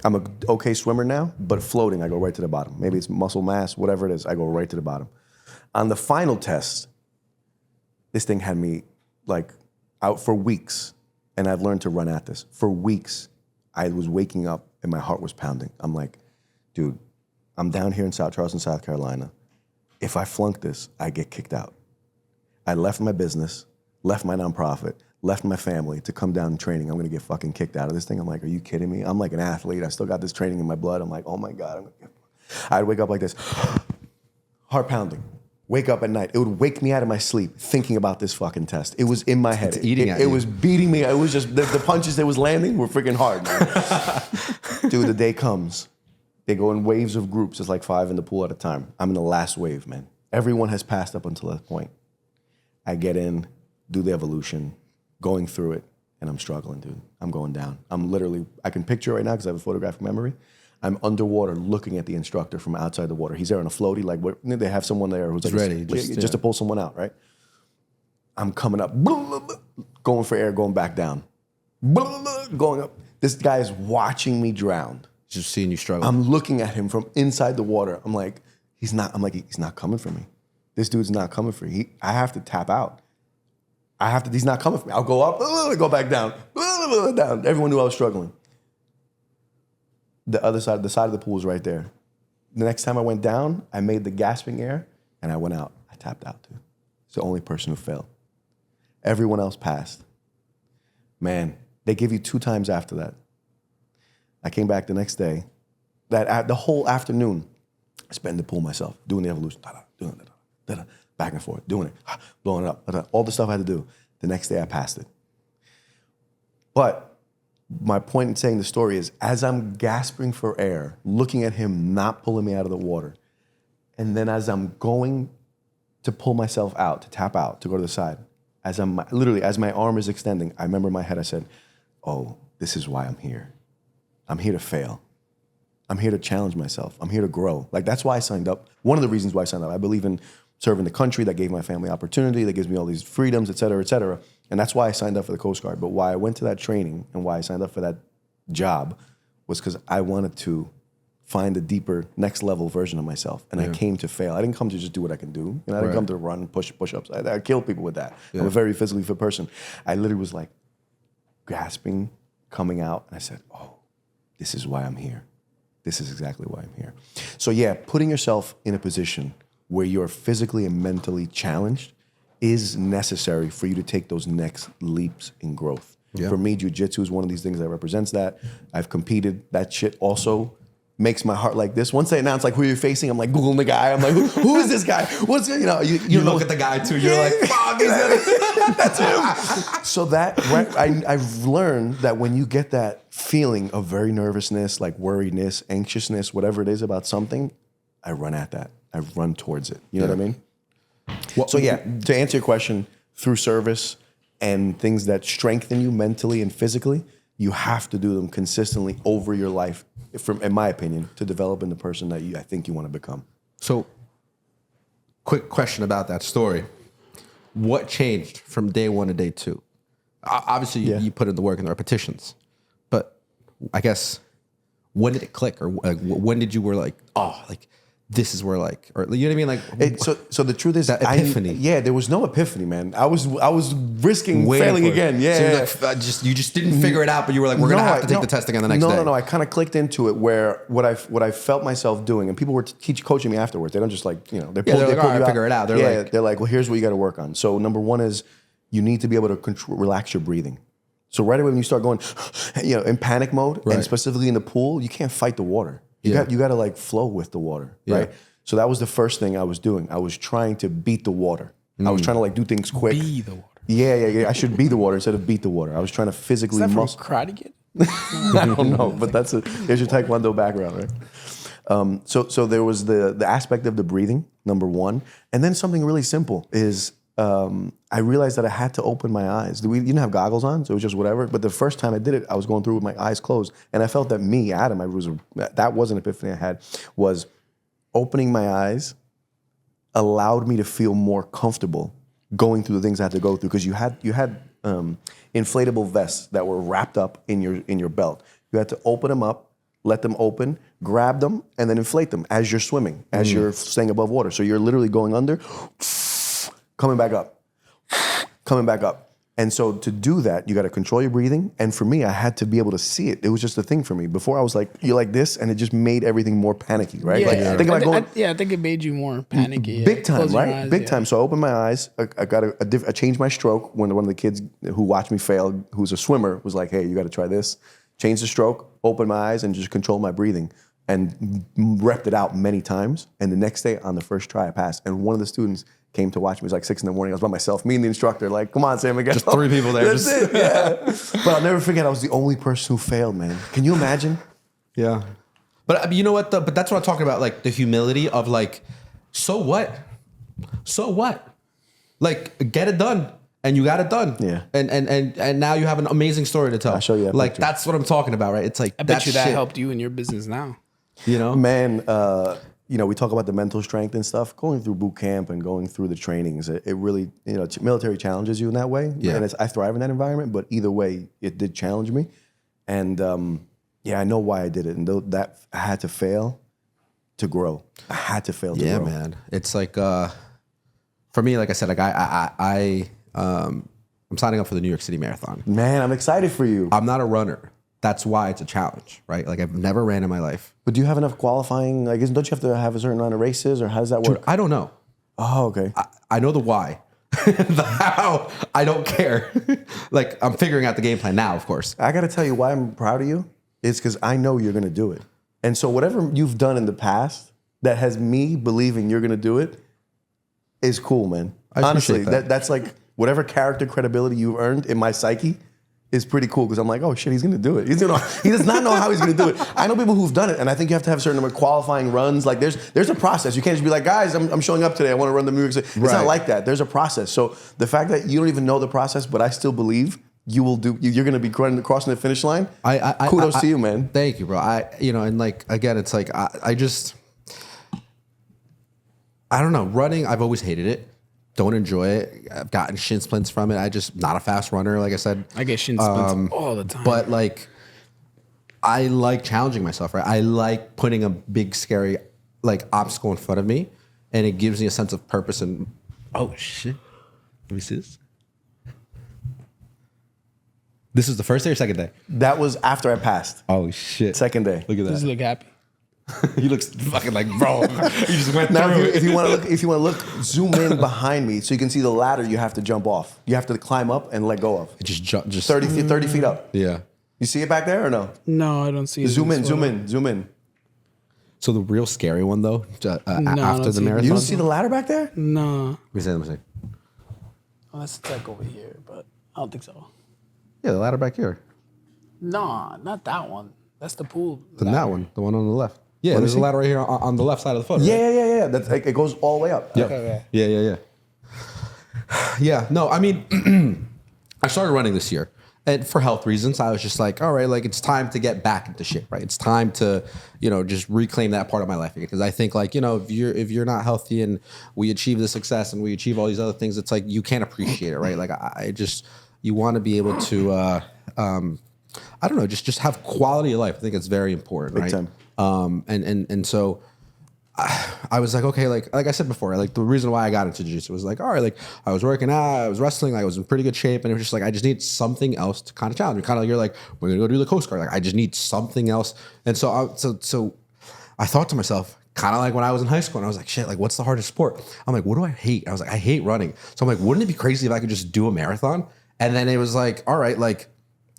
I'm an okay swimmer now, but floating, I go right to the bottom. Maybe it's muscle mass, whatever it is, I go right to the bottom. On the final test, this thing had me like out for weeks, and I've learned to run at this. For weeks, I was waking up and my heart was pounding. I'm like, dude, I'm down here in South Charleston, South Carolina. If I flunk this, I get kicked out. I left my business, left my nonprofit, left my family to come down and training. I'm gonna get fucking kicked out of this thing. I'm like, are you kidding me? I'm like an athlete. I still got this training in my blood. I'm like, oh my God. I'd wake up like this, heart pounding. Wake up at night. It would wake me out of my sleep thinking about this fucking test. It was in my head. It's eating at you. It was beating me. It was just, the punches that was landing were freaking hard, man. Dude, the day comes. They go in waves of groups. It's like 5 in the pool at a time. I'm in the last wave, man. Everyone has passed up until that point. I get in, do the evolution, going through it, and I'm struggling, dude. I'm going down. I'm literally, I can picture it right now because I have a photographic memory. I'm underwater looking at the instructor from outside the water. He's there on a floaty, like they have someone there who's like ready, just to pull someone out, right? I'm coming up, going for air, going back down, going up. This guy is watching me drown. Just seeing you struggle. I'm looking at him from inside the water. I'm like, he's not coming for me. This dude's not coming for me. I have to tap out. He's not coming for me. I'll go up, go back down, down. Everyone knew I was struggling. The side of the pool was right there. The next time I went down, I made the gasping air, and I went out. I tapped out, dude. It's the only person who failed. Everyone else passed. Man, they give you 2 times after that. I came back the next day. The whole afternoon, I spent in the pool myself, doing the evolution, doing it, back and forth, doing it, blowing it up, all the stuff I had to do. The next day, I passed it. But my point in saying the story is, as I'm gasping for air, looking at him not pulling me out of the water, and then as I'm going to pull myself out, to tap out, to go to the side, as my arm is extending, I remember in my head, I said, oh, this is why I'm here. I'm here to fail. I'm here to challenge myself. I'm here to grow. Like, that's why I signed up. One of the reasons why I signed up, I believe in serving the country. That gave my family opportunity, that gives me all these freedoms, et cetera, et cetera. And that's why I signed up for the Coast Guard. But why I went to that training and why I signed up for that job was because I wanted to find a deeper, next level version of myself. And I came to fail. I didn't come to just do what I can do. I didn't come to run, push-ups. I killed people with that. I'm a very physically fit person. I literally was like gasping, coming out. And I said, oh, this is why I'm here. This is exactly why I'm here. So yeah, putting yourself in a position where you're physically and mentally challenged is necessary for you to take those next leaps in growth. Yeah. For me, jiu-jitsu is one of these things that represents that. I've competed. That shit also makes my heart like this. Once they announce like who you're facing, I'm like Googling the guy. I'm like, who is this guy? What's you look at the guy too. You're like, fuck, that's him. So I've learned that when you get that feeling of very nervousness, like worriedness, anxiousness, whatever it is about something, I run at that. I run towards it. You know what I mean? Well, so yeah, to answer your question, through service and things that strengthen you mentally and physically, you have to do them consistently over your life, in my opinion, to develop into the person that I think you want to become. So, quick question about that story. What changed from day 1 to day 2? Obviously, you put in the work and the repetitions, but I guess, when did it click? Or when did you were like, oh, like, this is where like, or you know what I mean? Like, so the truth is, that epiphany. There was no epiphany, man. I was risking failing again. Yeah, so you just didn't figure it out, but you were like, we're gonna have to take the test again the next day. No. I kind of clicked into it where what I felt myself doing, and people were coaching me afterwards. They don't just like, they pull like, you out. Figure it out. They're like, well, here's what you got to work on. So number 1 is you need to be able to relax your breathing. So right away when you start going, in panic mode, and specifically in the pool, you can't fight the water. You got to like flow with the water, right? So that was the first thing I was doing. I was trying to beat the water. I was trying to like do things quick. Be the water. Yeah. I should be the water instead of beat the water. I was trying to physically muscle. Karate Kid? I don't know, but there's your Taekwondo background, right? So there was the aspect of the breathing, number 1. And then something really simple is I realized that I had to open my eyes. We didn't have goggles on, so it was just whatever. But the first time I did it, I was going through with my eyes closed. And I felt that that was an epiphany I had, was opening my eyes allowed me to feel more comfortable going through the things I had to go through, because you had inflatable vests that were wrapped up in your belt. You had to open them up, let them open, grab them, and then inflate them as you're swimming, as you're staying above water. So you're literally going under, coming back up. And so to do that, you got to control your breathing. And for me, I had to be able to see it. It was just a thing for me. Before I was like, you're like this, and it just made everything more panicky, right? Yeah, I think it made you more panicky. Big time, right? Big time. So I opened my eyes. I changed my stroke when one of the kids who watched me fail, who's a swimmer, was like, hey, you got to try this. Changed the stroke, opened my eyes, and just controlled my breathing. And repped it out many times. And the next day, on the first try, I passed. And one of the students came to watch me. It was like 6 a.m. I was by myself, me and the instructor, like, come on, Sam, Miguel. Just 3 people there. That's it, yeah. But I'll never forget, I was the only person who failed, man. Can you imagine? Yeah. But you know what? But that's what I'm talking about, like the humility of like, so what? Like, get it done. And you got it done. Yeah. And now you have an amazing story to tell. I'll show you that like, picture. That's what I'm talking about, right? It's like, I bet you that helped you in your business now. You know? Man, we talk about the mental strength and stuff. Going through boot camp and going through the trainings, it really, military challenges you in that way. Yeah. And I thrive in that environment, but either way, it did challenge me. And I know why I did it. And that I had to fail to grow. I had to fail to grow. Yeah, man. It's like, for me, like I said, like I I'm signing up for the New York City Marathon. Man, I'm excited for you. I'm not a runner. That's why it's a challenge, right? Like I've never ran in my life. But do you have enough qualifying? Like, don't you have to have a certain amount of races, or how does that work? Dude, I don't know. Oh, okay. I know the why. The how, I don't care. Like I'm figuring out the game plan now, of course. I got to tell you why I'm proud of you is because I know you're going to do it. And so whatever you've done in the past that has me believing you're going to do it is cool, man. Honestly, that's like whatever character credibility you've earned in my psyche is pretty cool because I'm like, oh shit, he's gonna do it. He does not know how he's gonna do it. I know people who've done it, and I think you have to have a certain number of qualifying runs. Like there's a process. You can't just be like, guys, I'm showing up today. I want to run the New York City. It's not like that. There's a process. So the fact that you don't even know the process, but I still believe you will do. You're gonna be crossing the finish line. Kudos to you, man. Thank you, bro. And like again, it's like I don't know. Running, I've always hated it. Don't enjoy it. I've gotten shin splints from it. I just not a fast runner, like I said. I get shin splints all the time. But like, I like challenging myself, right? I like putting a big, scary like obstacle in front of me, and it gives me a sense of purpose. And oh shit, let me see this. This is the first day or second day? That was after I passed. Oh shit, Second day. Look at that. Does he look happy? He looks fucking like, bro. You just went Now, through. if you want to look, zoom in behind me so you can see the ladder you have to jump off. You have to climb up and let go of. Just 30 feet up. Yeah. You see it back there or no? No, I don't see it. Zoom in. So the real scary one though, after the marathon. You don't see the ladder back there? No. Let me see. Oh, that's like over here, but I don't think so. Yeah, the ladder back here. No, not that one. That's the pool. Then that one, the one on the left. Yeah, me there's see. a ladder right here on the left side of the foot. Right? Yeah. That's like, it goes all the way up. Yep. Okay. Yeah. Yeah, no, I mean, I started running this year. And for health reasons, I was just like, all right, like it's time to get back into shit, right? It's time to, just reclaim that part of my life again. Because I think like, if you're not healthy and we achieve the success and we achieve all these other things, it's like you can't appreciate it, right? Like you want to be able to, I don't know, just have quality of life. I think it's very important, Big right? time. And so I was like, okay, like I said before, like the reason why I got into jiu-jitsu was like, all right, like I was working out, I was wrestling, I was in pretty good shape, and it was just like I just need something else to kind of challenge me. Kind of like you're like, we're gonna go do the Coast Guard. Like I just need something else. And so I thought to myself, kind of like when I was in high school, and I was like, shit, like what's the hardest sport? I'm like, what do I hate? I was like, I hate running. So I'm like, wouldn't it be crazy if I could just do a marathon? And then it was like, all right, like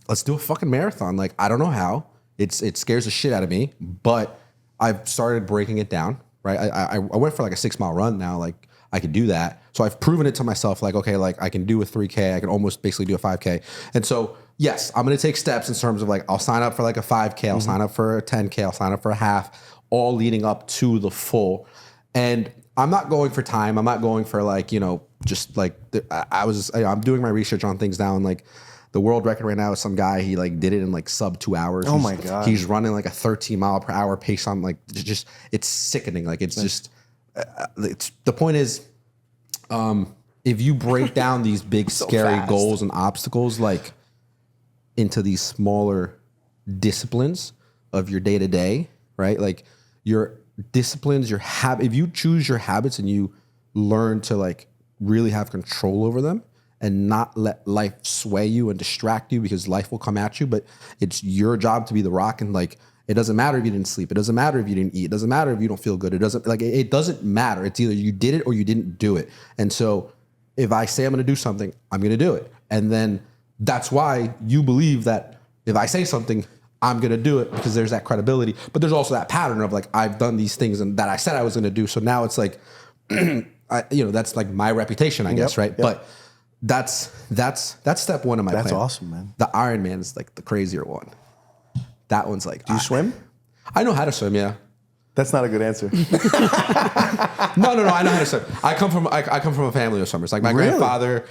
let's do a fucking marathon. Like I don't know how. It scares the shit out of me, but I've started breaking it down, right? I went for like a 6 mile run now, like I could do that. So I've proven it to myself, like, okay, like I can do a 3K, I can almost basically do a 5K. And so, yes, I'm gonna take steps in terms of like, I'll sign up for like a 5K, I'll sign up for a 10K, I'll sign up for a half, all leading up to the full. And I'm not going for time, I'm not going for like, just like, I'm doing my research on things now, and like, the world record right now is some guy, he like did it in like sub 2 hours. Oh my God. He's running like a 13 mile per hour pace on like, it's sickening. Like it's just, the point is, if you break down these big scary fast. goals and obstacles, like into these smaller disciplines of your day to day, right? Like your disciplines, your habit, if you choose your habits and you learn to like really have control over them, and not let life sway you and distract you, because life will come at you, but it's your job to be the rock. And like, it doesn't matter if you didn't sleep. It doesn't matter if you didn't eat. It doesn't matter if you don't feel good. It doesn't matter. It's either you did it or you didn't do it. And so if I say I'm going to do something, I'm going to do it. And then that's why you believe that if I say something, I'm going to do it, because there's that credibility, but there's also that pattern of like, I've done these things and that I said I was going to do. So now it's like, that's like my reputation, I guess. Right. Yep. But that's step one of my plan. That's awesome, man. The Iron Man is like the crazier one. That one's like, Do you swim? I know how to swim, yeah. That's not a good answer. No, I know how to swim. I come from a family of swimmers. Like my grandfather,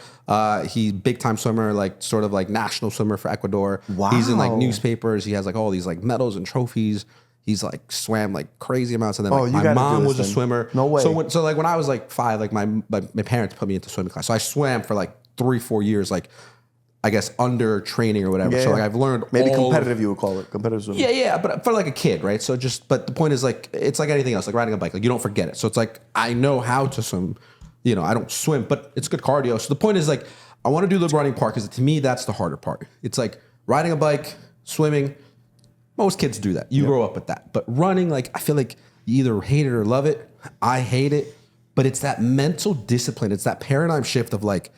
he's big time swimmer, like sort of like national swimmer for Ecuador. Wow. He's in like newspapers. He has like all these like medals and trophies. He's like swam like crazy amounts, and then like, my mom was a swimmer. No way. So like when I was like 5, like my parents put me into swimming class. So I swam for like 3-4 years, like I guess under training or whatever. So like I've learned maybe competitive, you would call it competitive swimming. Yeah, but for like a kid, right? So but the point is like, it's like anything else, like riding a bike, like you don't forget it. So it's like, I know how to swim, I don't swim, but it's good cardio. So the point is like, I want to do the running part because to me, that's the harder part. It's like riding a bike, swimming. Most kids do that. You grow up with that. But running, like, I feel like you either hate it or love it. I hate it. But it's that mental discipline. It's that paradigm shift of like,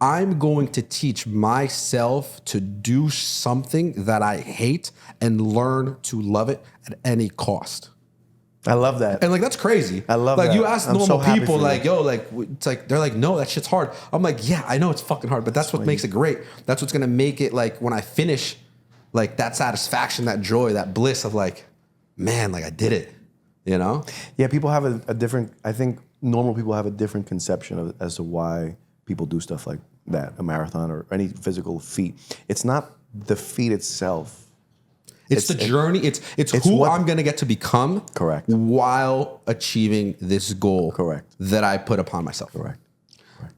I'm going to teach myself to do something that I hate and learn to love it at any cost. I love that. And like, that's crazy. I love like, that. You ask I'm normal so happy people, for like, you. yo, like, it's like, they're like, no, that shit's hard. I'm like, yeah, I know it's fucking hard, but that's what makes it great. That's what's going to make it like when I finish, like that satisfaction, that joy, that bliss of like, man, like I did it, you know? Yeah, people have a different, I think normal people have a different conception of as to why people do stuff like that, a marathon or any physical feat. It's not the feat itself. It's the journey. It's who what- I'm going to get to become. Correct. While achieving this goal. Correct. That I put upon myself. Correct.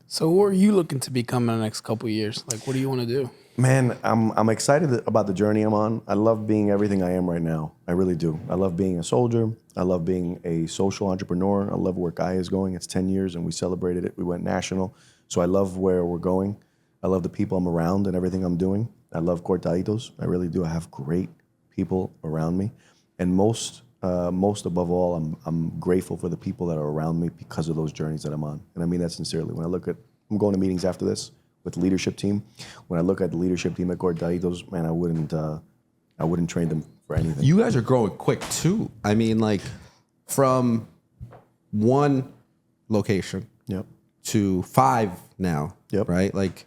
So who are you looking to become in the next couple of years? Like, what do you want to do? Man, I'm excited about the journey I'm on. I love being everything I am right now. I really do. I love being a soldier. I love being a social entrepreneur. I love where Guy is going. It's 10 years and we celebrated it. We went national. So I love where we're going. I love the people I'm around and everything I'm doing. I love Cortaditos. I really do. I have great people around me. And most above all, I'm grateful for the people that are around me because of those journeys that I'm on. And I mean that sincerely. When I look at, I'm going to meetings after this with the leadership team. When I look at the leadership team at Cortaditos, man, I wouldn't train them for anything. You guys are growing quick too. I mean, like from one location Yep. to 5 now. Yep. Right? Like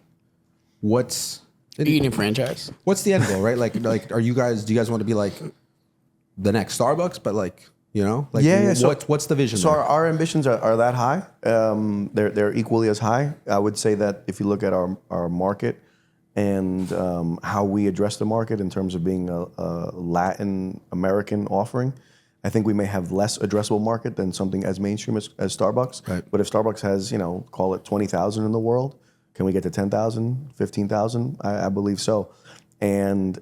what's Eating franchise. the end goal, right? Like do you guys want to be like the next Starbucks, but like, you know, like Yeah. So what's the vision So there? our ambitions are that high. They're equally as high. I would say that if you look at our market and how we address the market in terms of being a Latin American offering, I think we may have less addressable market than something as mainstream as Starbucks. Right. But if Starbucks has, call it 20,000 in the world, can we get to 10,000, 15,000? I believe so. And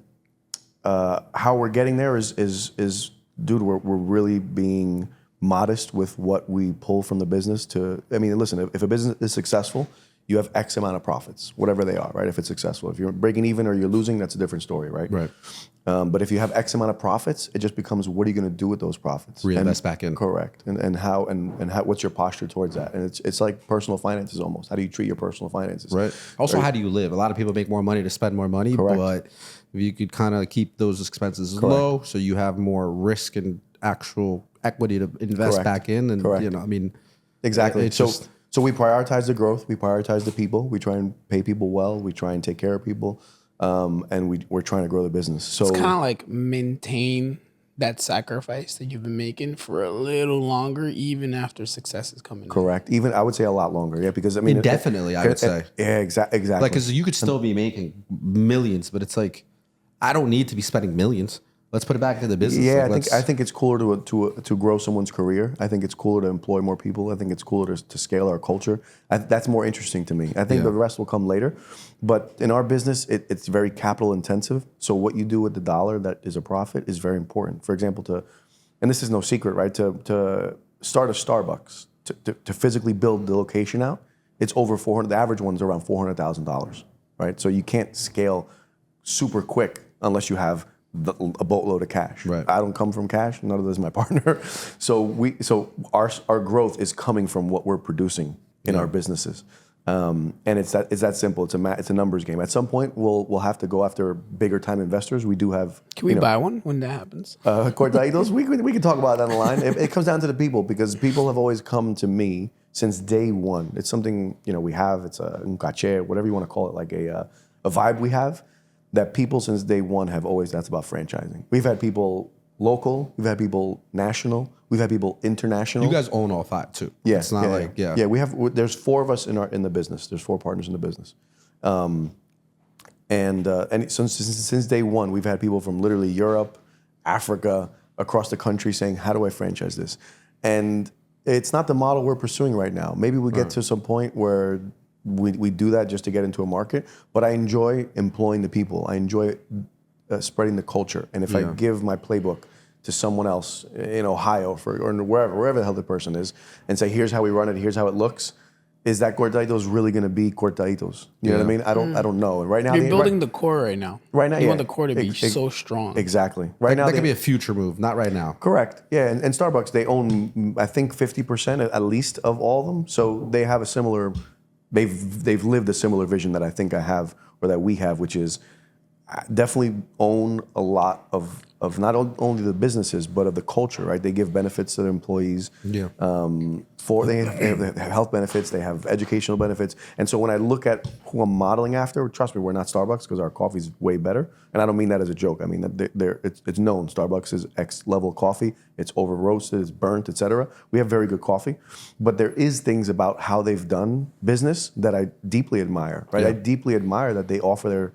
how we're getting there is dude, we're really being modest with what we pull from the business I mean, listen, if a business is successful, you have X amount of profits, whatever they are, right? If it's successful. If you're breaking even or you're losing, that's a different story, right? Right. But if you have X amount of profits, it just becomes, what are you going to do with those profits? Reinvest back in. Correct. And how what's your posture towards that? And it's like personal finances almost. How do you treat your personal finances? Right. Also, how do you live? A lot of people make more money to spend more money, Correct. but if you could kind of keep those expenses low, so you have more risk and actual equity to invest Correct. back in, and Correct. I mean, Exactly. it's So just- so we prioritize the growth. We prioritize the people. We try and pay people well. We try and take care of people, and we're trying to grow the business. So It's kind of like maintain that sacrifice that you've been making for a little longer, even after success is coming. correct. Even I would say a lot longer. Yeah, because I mean, Indefinitely, I would say. Yeah, exactly. like, because you could still be making millions, but it's like, I don't need to be spending millions. Let's put it back into the business. Yeah, Like, I think it's cooler to grow someone's career. I think it's cooler to employ more people. I think it's cooler to scale our culture. That's more interesting to me. I think the rest will come later. But in our business, it's very capital intensive. So what you do with the dollar that is a profit is very important. For example, and this is no secret, right? To start a Starbucks, to physically build the location out, it's over 400. The average one's around $400,000, right? So you can't scale super quick unless you have a boatload of cash. Right. I don't come from cash. None of this is my partner. So our growth is coming from what we're producing in our businesses, and it's that simple. It's a numbers game. At some point, we'll have to go after bigger time investors. We do have. Can we buy one when that happens? Cortaditos, we can talk about that down the line. It comes down to the people, because people have always come to me since day one. It's something we have. It's un caché, whatever you want to call it, like a vibe we have. That people since day one have always, that's about franchising. We've had people local, we've had people national, we've had people international. you guys own all 5 too. Yeah, It's not yeah. We have. There's 4 of us in the business. There's 4 partners in the business, and since day one, we've had people from literally Europe, Africa, across the country saying, "How do I franchise this?" And it's not the model we're pursuing right now. Maybe we get to some point where we do that just to get into a market. But I enjoy employing the people. I enjoy spreading the culture. And if I give my playbook to someone else in Ohio or wherever the hell the person is, and say, here's how we run it, here's how it looks, is that cortaditos really going to be cortaditos? You know what I mean? I don't know. And right now, You're building the core right now. Right now, you yeah. want the core to be so strong. Exactly. Right now, That could be a future move, not right now. correct. Yeah, and Starbucks, they own, I think, 50% at least of all of them. So they have a similar, they've lived a similar vision that I think I have, or that we have, which is definitely own a lot of not only the businesses, but of the culture, right? They give benefits to their employees. Yeah. They have health benefits, they have educational benefits. And so when I look at who I'm modeling after, trust me, we're not Starbucks because our coffee's way better. And I don't mean that as a joke. I mean that it's known. Starbucks is X level coffee. It's over roasted, it's burnt, etc. We have very good coffee. But there is things about how they've done business that I deeply admire, right? Yeah. I deeply admire that they offer their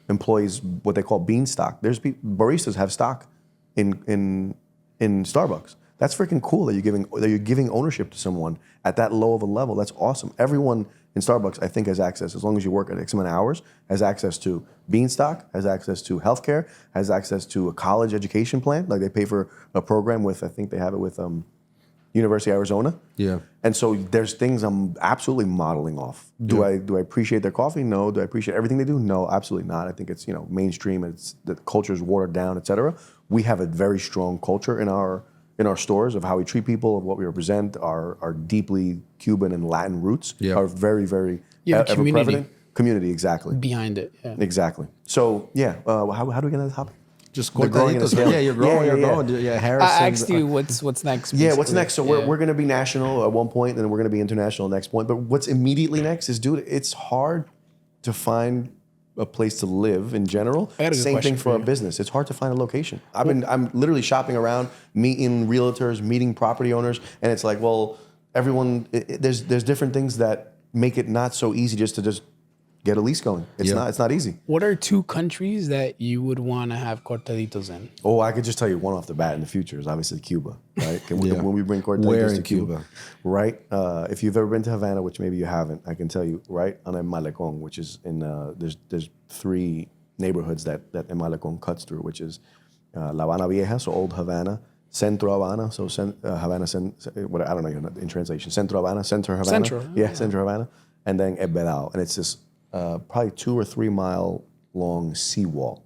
employees what they call bean stock. Baristas have stock in Starbucks. That's freaking cool that you're giving ownership to someone at that low of a level. That's awesome. Everyone in Starbucks, I think, has access, as long as you work at X amount of hours, has access to bean stock, has access to healthcare, has access to a college education plan. Like they pay for a program with, I think they have it with University of Arizona. Yeah. And so there's things I'm absolutely modeling off. Do I appreciate their coffee? No. Do I appreciate everything they do? No, absolutely not. I think it's mainstream. It's the culture is watered down, et cetera. We have a very strong culture in our stores of how we treat people, of what we represent. Our deeply Cuban and Latin roots are very, very ever prevalent. Community, exactly. Behind it. Yeah. Exactly. So how do we get on the topic? Just growing in cortaditos. scale. Yeah, you're growing. Yeah, you're yeah, growing. Yeah, Harrison. I asked you what's next. Yeah, what's basically. next? So we're going to be national at one point, and then we're going to be international next point. But what's immediately next is, dude, it's hard to find a place to live in general. I got a good Same question thing for a you. business. It's hard to find a location. I'm literally shopping around, meeting realtors, meeting property owners, and it's like, well, everyone, there's different things that make it not so easy just to get a lease going. It's not easy. What are 2 countries that you would want to have cortaditos in? Oh, I could just tell you one off the bat in the future is obviously Cuba, right? When we bring Where cortaditos in to Cuba, Cuba? right? If you've ever been to Havana, which maybe you haven't, I can tell you, right on El Malecón, which is in there's 3 neighborhoods that El Malecón cuts through, which is La Habana Vieja, so Old Havana, Centro Havana, so Havana, what I don't know in translation, Centro Havana, Center Havana, Centro Havana, and then El Vedal, and it's this probably 2 or 3 mile long seawall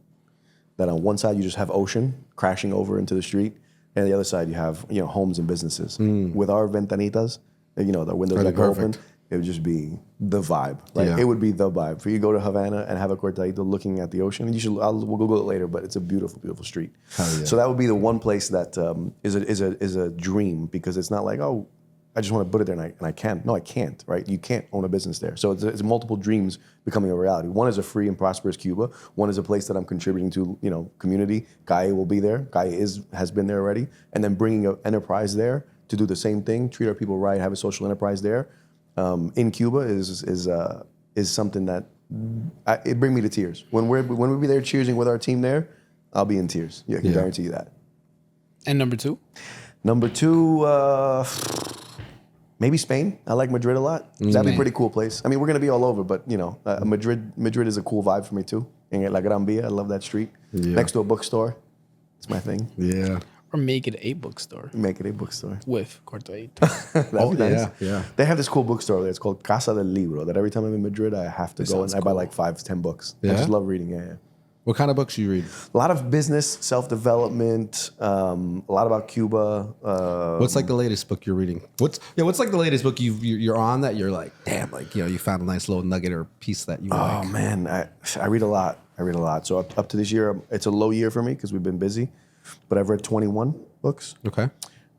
that on one side you just have ocean crashing over into the street, and the other side you have homes and businesses. With our ventanitas, the windows that go open, it would just be the vibe. It would be the vibe for you to go to Havana and have a cortadito looking at the ocean. We'll Google it later, but it's a beautiful, beautiful street. Yeah. So that would be the one place that is a dream, because it's not like, oh, I just want to put it there and I can. No, I can't, right? You can't own a business there. So it's multiple dreams becoming a reality. One is a free and prosperous Cuba. One is a place that I'm contributing to, community. Gaia will be there. Gaia has been there already. And then bringing an enterprise there to do the same thing, treat our people right, have a social enterprise there in Cuba is something that it brings me to tears. When we be there cheering with our team there, I'll be in tears. Yeah, I can guarantee you that. And number 2? Number 2, maybe Spain. I like Madrid a lot. That'd be a pretty cool place. I mean, we're gonna be all over, but Madrid is a cool vibe for me too. In La Gran Via, I love that street. Yeah. Next to a bookstore, it's my thing. Yeah. Or make it a bookstore Make it a bookstore. with cortaditos. That'd be nice. yeah. They have this cool bookstore there. It's called Casa del Libro. That every time I'm in Madrid, I have to go and I buy like 5 to 10 books. I Yeah? just love reading. Yeah. What kind of books do you read? A lot of business, self-development, a lot about Cuba. What's like the latest book you're reading? What's like the latest book you're on that you're like, damn, like you found a nice little nugget or piece that you like. Oh man, I read a lot. So up to this year, it's a low year for me because we've been busy, but I've read 21 books. Okay.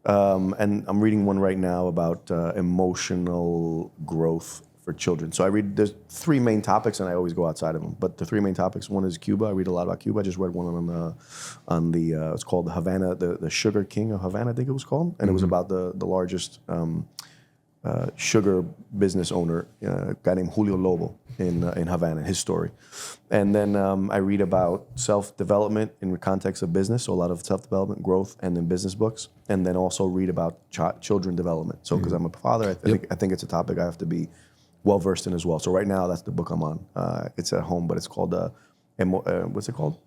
And I'm reading one right now about emotional growth for children. So there's 3 main topics, and I always go outside of them. But the 3 main topics, one is Cuba. I read a lot about Cuba. I just read one on the it's called Havana, the Sugar King of Havana, I think it was called, and it was about the largest sugar business owner, a guy named Julio Lobo in Havana, his story. And then I read about self-development in the context of business, so a lot of self-development, growth, and then business books. And then also read about children development. So because I'm a father, I think it's a topic I have to be well-versed in as well. So right now, that's the book I'm on. It's at home, but it's called, what's it called?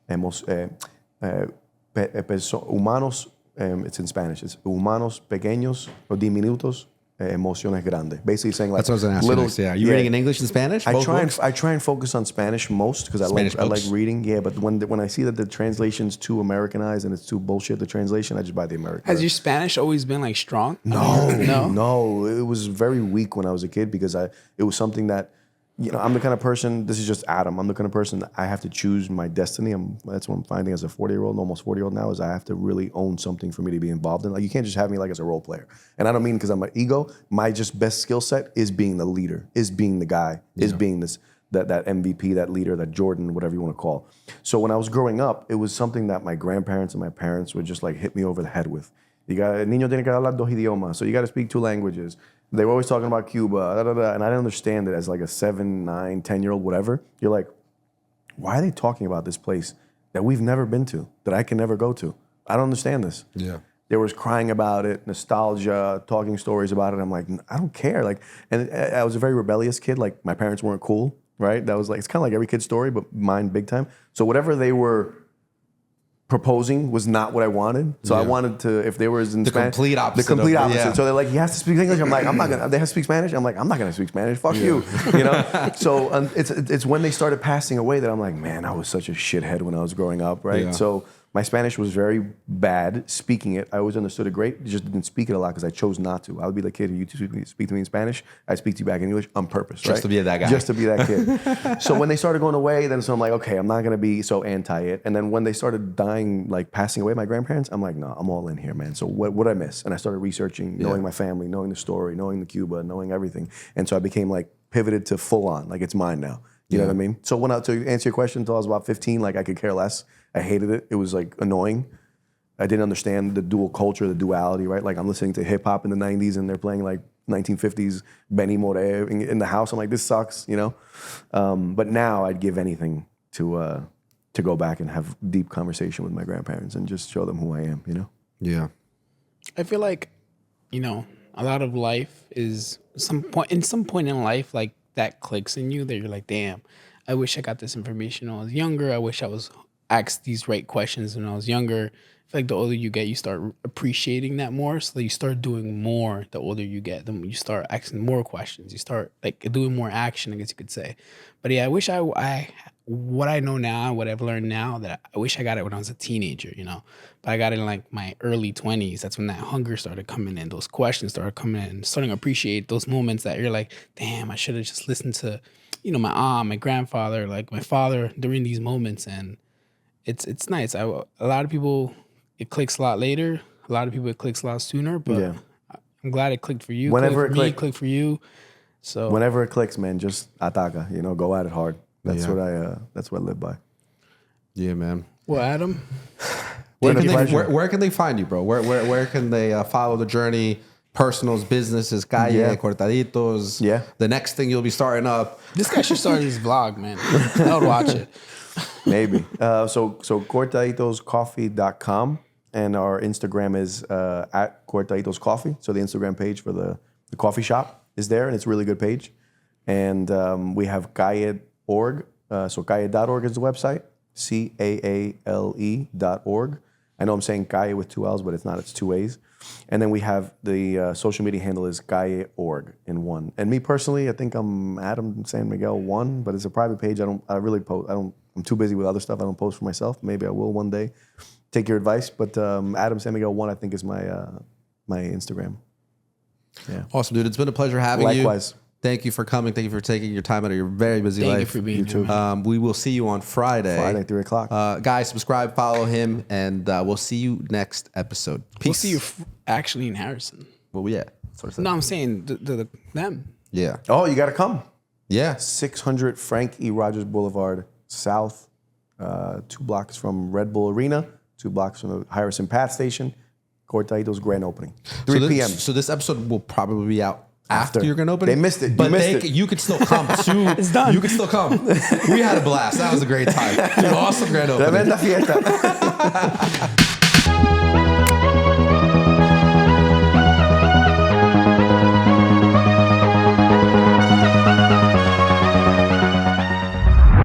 Humanos, it's in Spanish. It's Humanos Pequeños o Diminutos emociones grande. Basically saying like That's what I was going to ask little, you next. Yeah. Are you reading in English and Spanish? I Both try books? I try and focus on Spanish most because I like books? reading. Yeah, but when I see that the translation's too Americanized and it's too bullshit, the translation, I just buy the American. Has your Spanish always been like strong? No. It was very weak when I was a kid because it was something that, you know, I'm the kind of person, this is just Adam, I'm the kind of person that I have to choose my destiny. That's what I'm finding as a 40-year-old, almost 40-year-old now, is I have to really own something for me to be involved in. Like, you can't just have me like as a role player. And I don't mean because I'm an ego. My just best skill set is being the leader, is being the guy, is being this that MVP, that leader, that Jordan, whatever you want to call. So when I was growing up, it was something that my grandparents and my parents would just like hit me over the head with. El niño tiene que hablar dos idiomas, so you got to speak 2 languages. They were always talking about Cuba, and I didn't understand it as like a 7, 9, 10-year-old, whatever. You're like, why are they talking about this place that we've never been to, that I can never go to? I don't understand this. Yeah. They was crying about it, nostalgia, talking stories about it. I'm like, I don't care. Like, and I was a very rebellious kid. Like, my parents weren't cool, right? That was like, it's kind of like every kid's story, but mine big time. So whatever they were proposing was not what I wanted. So I wanted to, if they were in Spanish. Complete opposite. The complete opposite. Yeah. So they're like, he has to speak English. I'm like, I'm not gonna. They have to speak Spanish. I'm like, I'm not gonna speak Spanish. Fuck you. You know. So it's when they started passing away that I'm like, man, I was such a shithead when I was growing up, right? Yeah. So my Spanish was very bad. Speaking it, I always understood it great. Just didn't speak it a lot because I chose not to. I would be the kid who you speak to me in Spanish. I speak to you back in English on purpose, right? Just to be that guy. Just to be that kid. So when they started going away, then so I'm like, okay, I'm not gonna be so anti it. And then when they started dying, like passing away, my grandparents, I'm like, no, I'm all in here, man. So what I miss? And I started researching, knowing my family, knowing the story, knowing the Cuba, knowing everything. And so I became like pivoted to full on, like it's mine now. You know what I mean? So when to answer your question, until I was about 15, like I could care less. I hated it. It was like annoying. I didn't understand the dual culture, the duality, right? Like I'm listening to hip hop in the 90s and they're playing like 1950s Benny Moré in the house. I'm like, this sucks, you know? But now I'd give anything to go back and have deep conversation with my grandparents and just show them who I am, you know? Yeah. I feel like, you know, a lot of life is some point in life, like that clicks in you that you're like, damn, I wish I got this information when I was younger. I wish I was asked these right questions when I was younger. I feel like the older you get, you start appreciating that more. So that you start doing more the older you get. Then you start asking more questions. You start like doing more action, I guess you could say. But yeah, I wish what I know now, what I've learned now, that I wish I got it when I was a teenager, you know. But I got it in like my early 20s. That's when that hunger started coming in. Those questions started coming in. Starting to appreciate those moments that you're like, damn, I should have just listened to, you know, my aunt, my grandfather, like my father during these moments. And it's nice. A lot of people, it clicks a lot later. A lot of people, it clicks a lot sooner. But I'm glad it clicked for you. Whenever it clicked for you. So whenever it clicks, man, just ataca. You know, go at it hard. That's what I live by. Yeah, man. Well, Adam, Where can they find you, bro? Where can they follow the journey? Personals, businesses, calle, cortaditos. Yeah. The next thing you'll be starting up. this guy should start his vlog, man. I would watch it. Maybe. So cortaditoscoffee.com, and our Instagram is at Cortaditos Coffee. So the Instagram page for the coffee shop is there, and it's a really good page. And we have calle.org. So calle.org is the website, CAALE.org. I know I'm saying calle with 2 L's, but it's not. It's 2 A's. And then we have the social media handle is calle.org in one. And me personally, I think I'm Adam San Miguel 1, but it's a private page. I really post. I'm too busy with other stuff. I don't post for myself. Maybe I will one day. Take your advice. But Adam San Miguel 1, I think, is my Instagram. Yeah. Awesome, dude. It's been a pleasure having you. Likewise. Thank you for coming. Thank you for taking your time out of your very busy life. Thank you for being here. Man. We will see you on Friday. Friday, 3 o'clock. Guys, subscribe, follow him, and we'll see you next episode. Peace. We'll see you actually in Harrison. Well, yeah. That's what I said. No, I'm saying them. Yeah. Oh, you got to come. Yeah. 600 Frank E. Rogers Boulevard South, 2 blocks from Red Bull Arena, 2 blocks from the Harrison Path Station. Cortaditos grand opening, 3 p.m. So this episode will probably be out after your grand opening. They missed it. But you could still come too. It's done. You could still come. We had a blast. That was a great time. Dude, awesome grand opening. Tremenda fiesta.